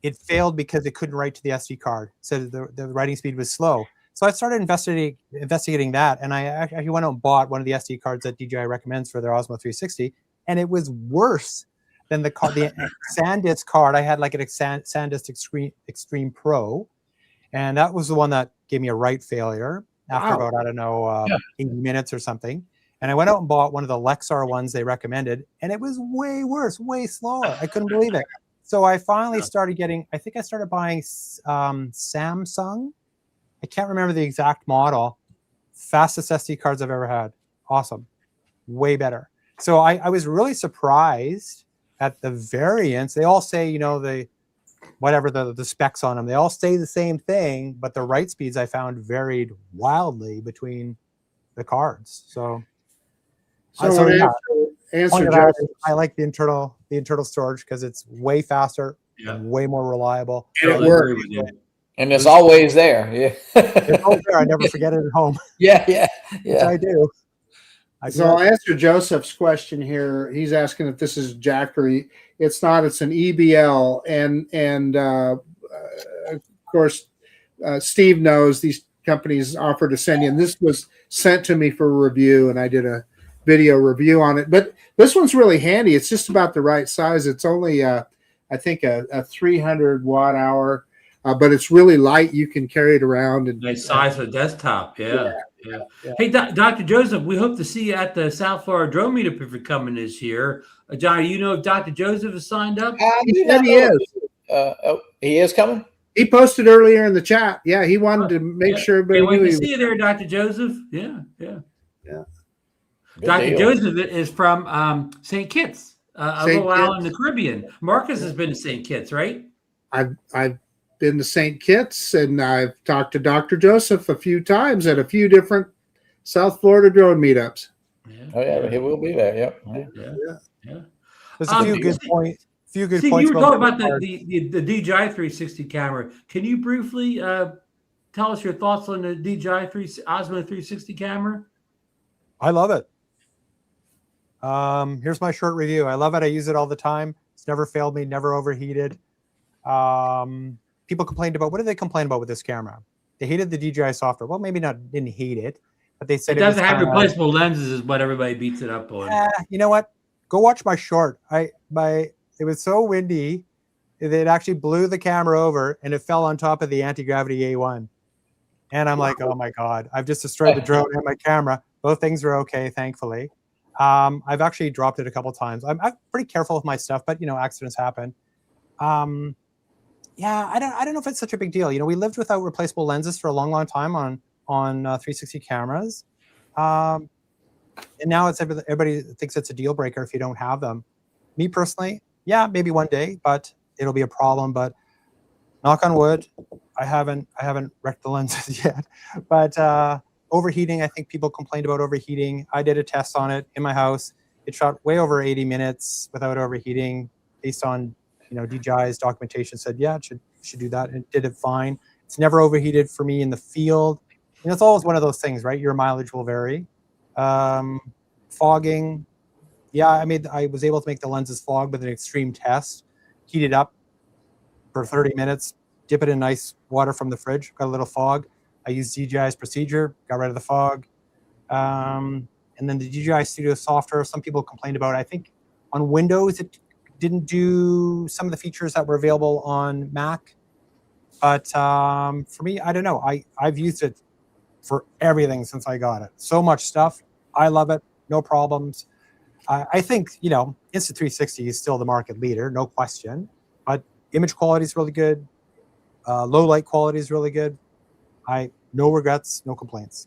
It failed because it couldn't write to the SD card, so the writing speed was slow. So I started investigating that, and I actually went out and bought one of the SD cards that DJI recommends for their Osmo 360, and it was worse than the SanDisk card. I had like an SanDisk Extreme Pro, and that was the one that gave me a write failure after about 80 minutes or something. And I went out and bought one of the Lexar ones they recommended, and it was way worse, way slower. I couldn't believe it. So I finally started buying Samsung. I can't remember the exact model. Fastest SD cards I've ever had. Awesome. Way better. So I was really surprised at the variants. They all say, the specs on them, they all say the same thing, but the write speeds I found varied wildly between the cards. So I like the internal storage because it's way faster, and way more reliable. And it works. And it's always there. Yeah. It's always there. I never forget it at home. Yeah. I do. So I'll answer Joseph's question here. He's asking if this is Jackery. It's not. It's an EBL, and of course, Steve knows these companies offer to send you. And this was sent to me for review, and I did a video review on it. But this one's really handy. It's just about the right size. It's only, I think, a 300 watt hour, but it's really light. You can carry it around. And nice size for a desktop. Yeah. Hey, Dr. Joseph, we hope to see you at the South Florida Drone Meetup if you're coming this year. John, you know if Dr. Joseph is signed up? He said he is. He is coming? He posted earlier in the chat. Yeah, he wanted to make sure everybody knew. We see you there, Dr. Joseph. Yeah. Good Dr. deal. Joseph is from St. Kitts, a little island in the Caribbean. Marcus has been to St. Kitts, right? I've been to St. Kitts, and I've talked to Dr. Joseph a few times at a few different South Florida drone meetups. Oh yeah, he will be there. Yep. Yeah. There's a few good points. You were talking about the DJI 360 camera. Can you briefly tell us your thoughts on the DJI Osmo 360 camera? I love it. Here's my short review. I love it. I use it all the time. It's never failed me, never overheated. People complained about, what did they complain about with this camera? They hated the DJI software. Well, maybe not, didn't hate it, but they said it doesn't have replaceable lenses is what everybody beats it up on. You know what? Go watch my short. It was so windy, it actually blew the camera over and it fell on top of the anti-gravity A1. And I'm like, oh my God, I've just destroyed the drone and my camera. Both things are okay, thankfully. I've actually dropped it a couple times. I'm pretty careful with my stuff, but accidents happen. Yeah, I don't know if it's such a big deal. We lived without replaceable lenses for a long time on 360 cameras. And now everybody thinks it's a deal breaker if you don't have them. Me personally, yeah, maybe one day, but it'll be a problem. But knock on wood, I haven't wrecked the lenses yet. But overheating, I think people complained about overheating. I did a test on it in my house. It shot way over 80 minutes without overheating, based on DJI's documentation said, yeah, it should do that. And it did it fine. It's never overheated for me in the field. It's always one of those things, right? Your mileage will vary. Fogging, yeah, I was able to make the lenses fog with an extreme test. Heat it up for 30 minutes, dip it in nice water from the fridge, got a little fog. I used DJI's procedure, got rid of the fog. And then the DJI Studio software, some people complained about, I think on Windows, it didn't do some of the features that were available on Mac. But for me, I don't know. I've used it for everything since I got it. So much stuff. I love it. No problems. I think, Insta360 is still the market leader, no question. But image quality is really good. Low light quality is really good. No regrets, no complaints.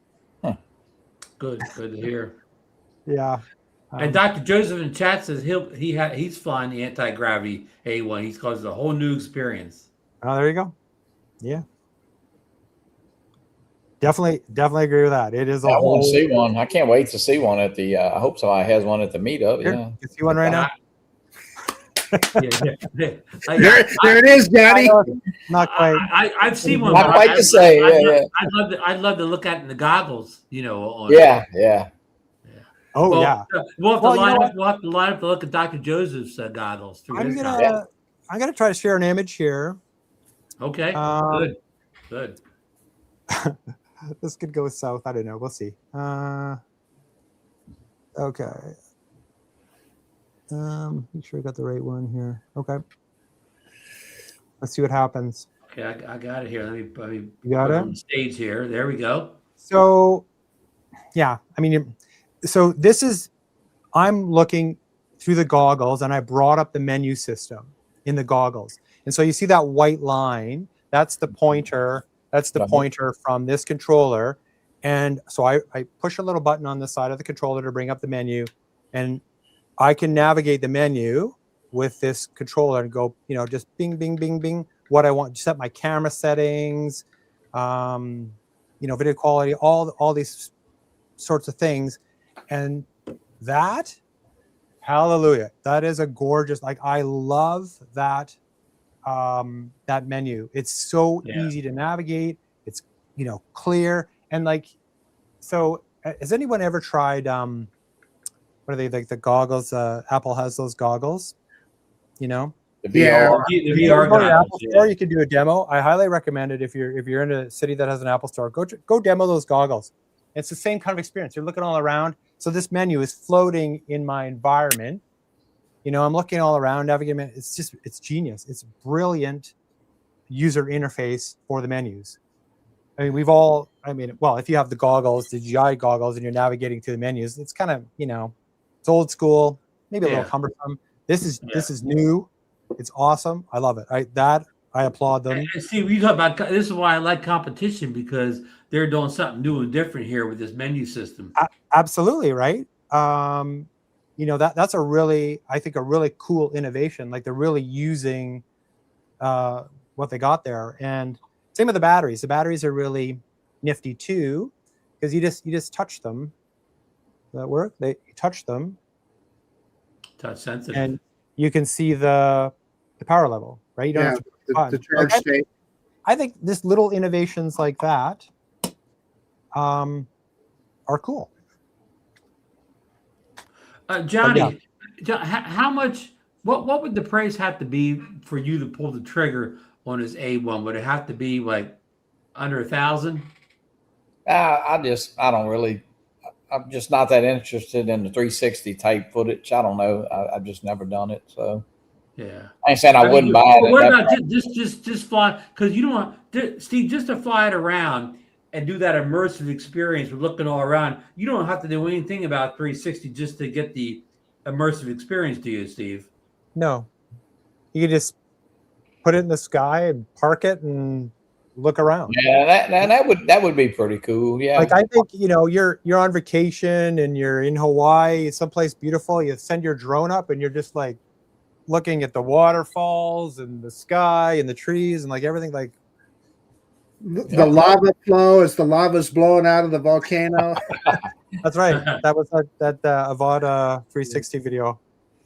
Good to hear. Yeah. And Dr. Joseph in chat says he's flying the anti-gravity A1. He's caused a whole new experience. Oh, there you go. Yeah. Definitely agree with that. It is I want to see one. I can't wait to see one at the. I hope somebody has one at the meetup. Here, yeah, you see one right now. There it is, Johnny. Not quite. I've seen one. Not quite to say. I'd love to look at it in the goggles. On yeah. Oh, well, yeah. We'll have to line up to look at Dr. Joseph's goggles. I'm gonna try to share an image here. Okay. Good. This could go south. I don't know. We'll see. Okay. Make sure I got the right one here. Okay. Let's see what happens. Okay, I got it here. Let me you got it? On the stage here. There we go. So, yeah. So this is, I'm looking through the goggles, and I brought up the menu system in the goggles. And so you see that white line, that's the pointer. That's the pointer from this controller. And so I push a little button on the side of the controller to bring up the menu, and I can navigate the menu with this controller and go, just bing, bing, bing, bing, what I want, set my camera settings, video quality, all these sorts of things. And that, hallelujah, that is a gorgeous, I love that, that menu. It's so easy to navigate. It's, clear. And so has anyone ever tried what are they, like the goggles? Apple has those goggles, you know. The Yeah. VR. The If you VR go to the goggles, Apple yeah. store, you can do a demo. I highly recommend it if you're in a city that has an Apple store. Go demo those goggles. It's the same kind of experience. You're looking all around. So this menu is floating in my environment. You know, I'm looking all around, navigating. It's genius. It's brilliant user interface for the menus. I mean, well, if you have the goggles, the DJI goggles, and you're navigating through the menus, it's kind of, you know, it's old school, maybe a little cumbersome. This is new. It's awesome. I love it. I applaud them. And see, we talk about this is why I like competition, because they're doing something new and different here with this menu system. Absolutely, right? You know, that's a really cool innovation. Like they're really using what they got there. And same with the batteries. The batteries are really nifty too, because you just touch them. Does that work? You touch them, Touch sensitive. and you can see the power level, right? You don't have to the charge state. I think this little innovations like that are cool. Johnny, how much? What would the price have to be for you to pull the trigger on this A1? Would it have to be like under $1,000? I'm just not that interested in the 360 type footage. I don't know. I've just never done it. So Yeah. I ain't saying I wouldn't buy it. What about just fly? Because you don't want, Steve, just to fly it around and do that immersive experience with looking all around. You don't have to do anything about 360 just to get the immersive experience, do you, Steve? No, you can just put it in the sky and park it and look around. Yeah, that would be pretty cool. Yeah, like I think, you know, you're on vacation and you're in Hawaii, someplace beautiful. You send your drone up and you're just like looking at the waterfalls and the sky and the trees and like everything. Like the lava flow as the lava's blowing out of the volcano. That's right. That was that AVATA 360 video.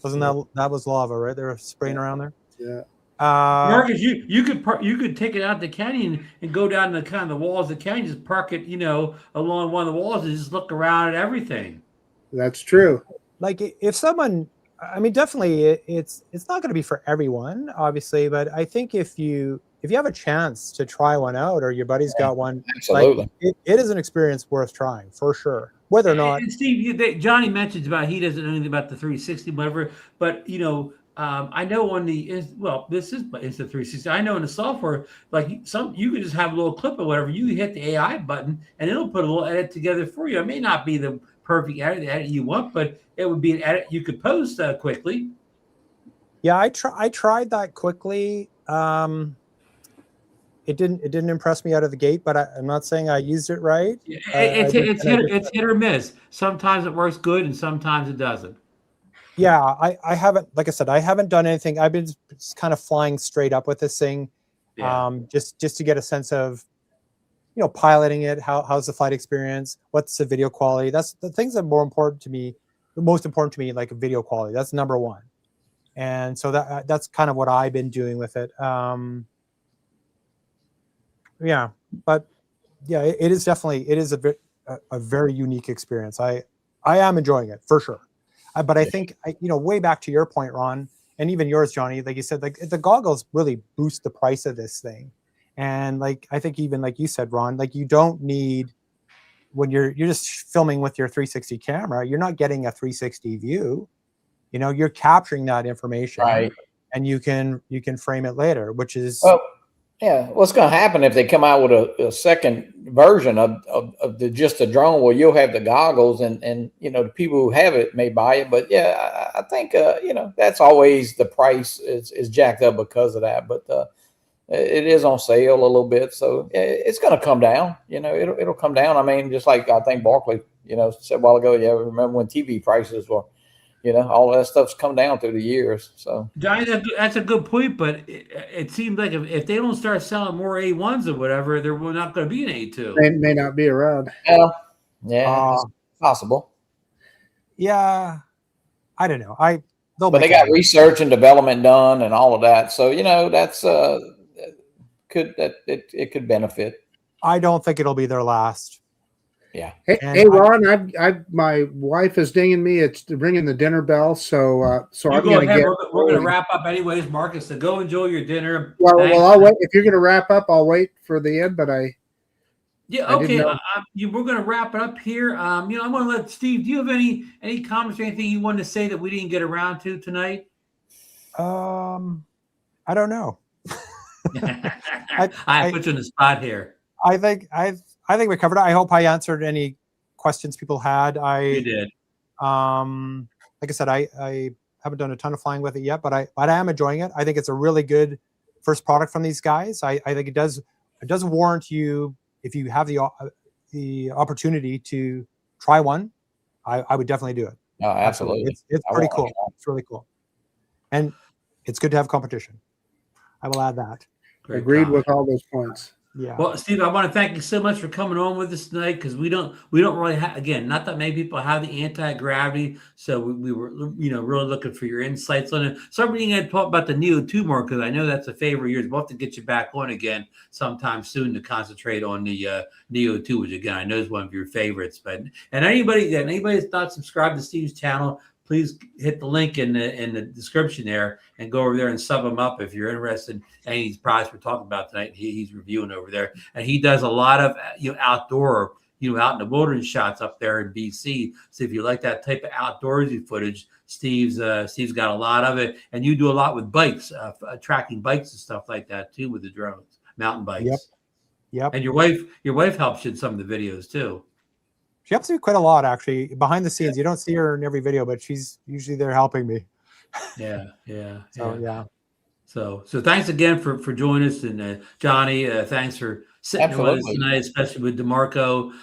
Wasn't that was lava, right? They were spraying around there. Yeah. Marcus, you could take it out the canyon and go down the kind of the walls of the canyon, just park it, you know, along one of the walls and just look around at everything. That's true. Like if someone, I mean, definitely it's not going to be for everyone, obviously, but I think if you have a chance to try one out or your buddy's got one, absolutely, like, it is an experience worth trying for sure. Whether or not, and Steve, Johnny mentions about he doesn't know anything about the 360, whatever, but you know. I know on the this is the 360. I know in the software, like you can just have a little clip or whatever. You hit the AI button and it'll put a little edit together for you. It may not be the perfect edit you want, but it would be an edit you could post quickly. Yeah, I tried that quickly. It didn't impress me out of the gate, but I'm not saying I used it right. It's hit or miss. Sometimes it works good and sometimes it doesn't. Yeah, I haven't, like I said, I haven't done anything. I've been just kind of flying straight up with this thing, just to get a sense of, you know, piloting it. How's the flight experience? What's the video quality? That's the things that are more important to me. The most important to me, like video quality. That's number one. And so that's kind of what I've been doing with it. Yeah, but yeah, it is a very unique experience. I am enjoying it for sure. But I think, you know, way back to your point, Ron, and even yours, Johnny, like you said, like the goggles really boost the price of this thing. And like, I think even like you said, Ron, like you don't need, when you're just filming with your 360 camera, you're not getting a 360 view. You know, you're capturing that information, right? And you can frame it later, which is yeah. What's going to happen if they come out with a second version of just the drone where you'll have the goggles and you know, the people who have it may buy it, but yeah, I think you know, that's always the price is jacked up because of that, but it is on sale a little bit, so it's going to come down. You know, it'll come down. I mean, just like I think Barkley, you know, said a while ago. Yeah, remember when TV prices were. You know, all that stuff's come down through the years. So, Johnny, that's a good point. But it seems like if they don't start selling more A1s or whatever, there will not going to be an A2. They may not be around. Yeah, it's possible. Yeah, I don't know. But they got research and development done and all of that. So, you know, that's it could benefit. I don't think it'll be their last. Yeah. Hey, And hey Ron, my wife is dinging me. It's ringing the dinner bell. So You I'm go going to ahead. get. We're going to wrap up anyways, Marcus. So go enjoy your dinner. Well, Thanks. I'll wait. If you're going to wrap up, I'll wait for the end. But Yeah, I didn't okay. know. We're going to wrap it up here. I'm going to let Steve. Do you have any comments or anything you wanted to say that we didn't get around to tonight? I don't know. I put you on the spot here. I think we covered it. I hope I answered any questions people had. You did. Like I said, I haven't done a ton of flying with it yet, but I am enjoying it. I think it's a really good first product from these guys. I think it does warrant you, if you have the opportunity to try one, I would definitely do it. Oh, absolutely. It's pretty cool. It's really cool. And it's good to have competition. I will add that. Great Agreed comment. with all those points. Yeah. Well, Steve, I want to thank you so much for coming on with us tonight, because we don't really have, again, not that many people have the anti-gravity, so we were really looking for your insights on it. So we're going to talk about the Neo 2 more, because I know that's a favorite of yours. We'll have to get you back on again sometime soon to concentrate on the Neo 2, which again I know is one of your favorites. But anybody that's not subscribed to Steve's channel, please hit the link in the description there and go over there and sub him up if you're interested in any of these products we're talking about tonight. He's reviewing over there, and he does a lot of outdoor, out in the wilderness shots up there in BC. So if you like that type of outdoorsy footage, Steve's got a lot of it, and you do a lot with bikes, tracking bikes and stuff like that too with the drones, mountain bikes. Yep. And your wife helps you in some of the videos too. She helps me quite a lot, actually, behind the scenes. You don't see her in every video, but she's usually there helping me. Yeah. So yeah. So thanks again for joining us, and Johnny, thanks for sitting with us tonight, especially with DeMarco,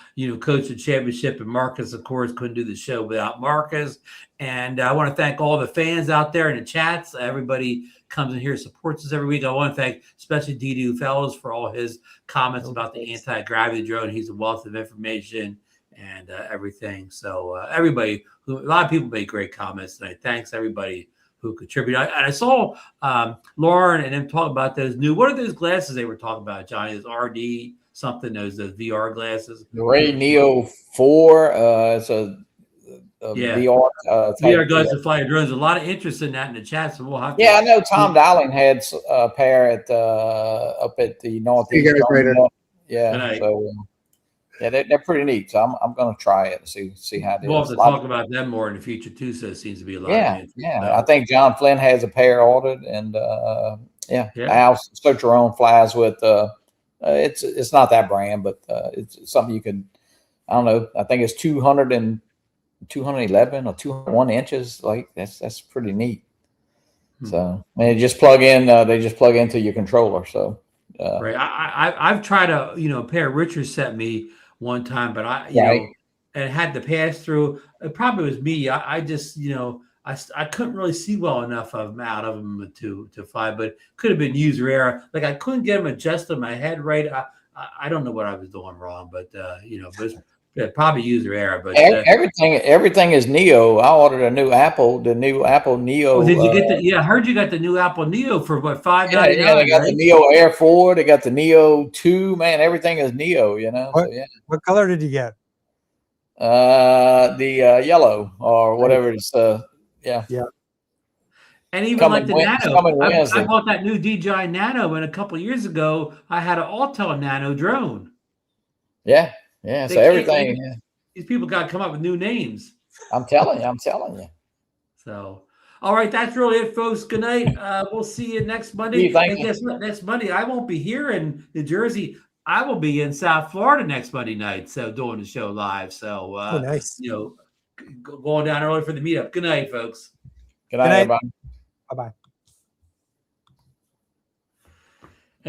coach the championship, and Marcus, of course, couldn't do the show without Marcus. And I want to thank all the fans out there in the chats. Everybody comes in here, supports us every week. I want to thank especially D.D. Fellows for all his comments about the anti-gravity drone. He's a wealth of information and everything. So everybody, a lot of people made great comments tonight. Thanks everybody who contributed. I saw Lauren and them talk about those new, what are those glasses they were talking about, Johnny? Those RD something, those VR glasses. The Ray Neo 4. It's a VR VR glasses to fly drones. A lot of interest in that in the chat, so we'll have to. Yeah, I know Tom Dowling had a pair at up at the Northeast. Yeah, so yeah, they're pretty neat. So I'm going to try it and see how it is. We'll have to talk about them more in the future too. So it seems to be a lot. I think John Flynn has a pair ordered, and Al Socheron flies with. It's not that brand, but it's something you can. I don't know. I think it's 211 or 201 inches. Like that's pretty neat. So they just plug in. They just plug into your controller. So right. I've tried a pair Richard sent me one time, but and had to pass through. It probably was me. I just I couldn't really see well enough out of them to fly, but could have been user error. Like I couldn't get them adjusted in my head right. I don't know what I was doing wrong, but but probably user error. But everything is Neo. I ordered the new Apple Neo. Oh, did you get the? Yeah, I heard you got the new Apple Neo for what, $5.99? Yeah, they got the Neo Air 4. They got the Neo 2. Man, everything is Neo. What color did you get? The yellow or whatever it's. Yeah. And even like the Nano, I bought that new DJI Nano, and a couple of years ago, I had an Autel Nano drone. Yeah. So everything. These people got to come up with new names. I'm telling you. So, all right, that's really it, folks. Good night. We'll see you next Monday. And guess what? Next Monday, I won't be here in New Jersey. I will be in South Florida next Monday night. So doing the show live. So, nice. Going down early for the meetup. Good night, folks. Good night, everybody. Bye-bye.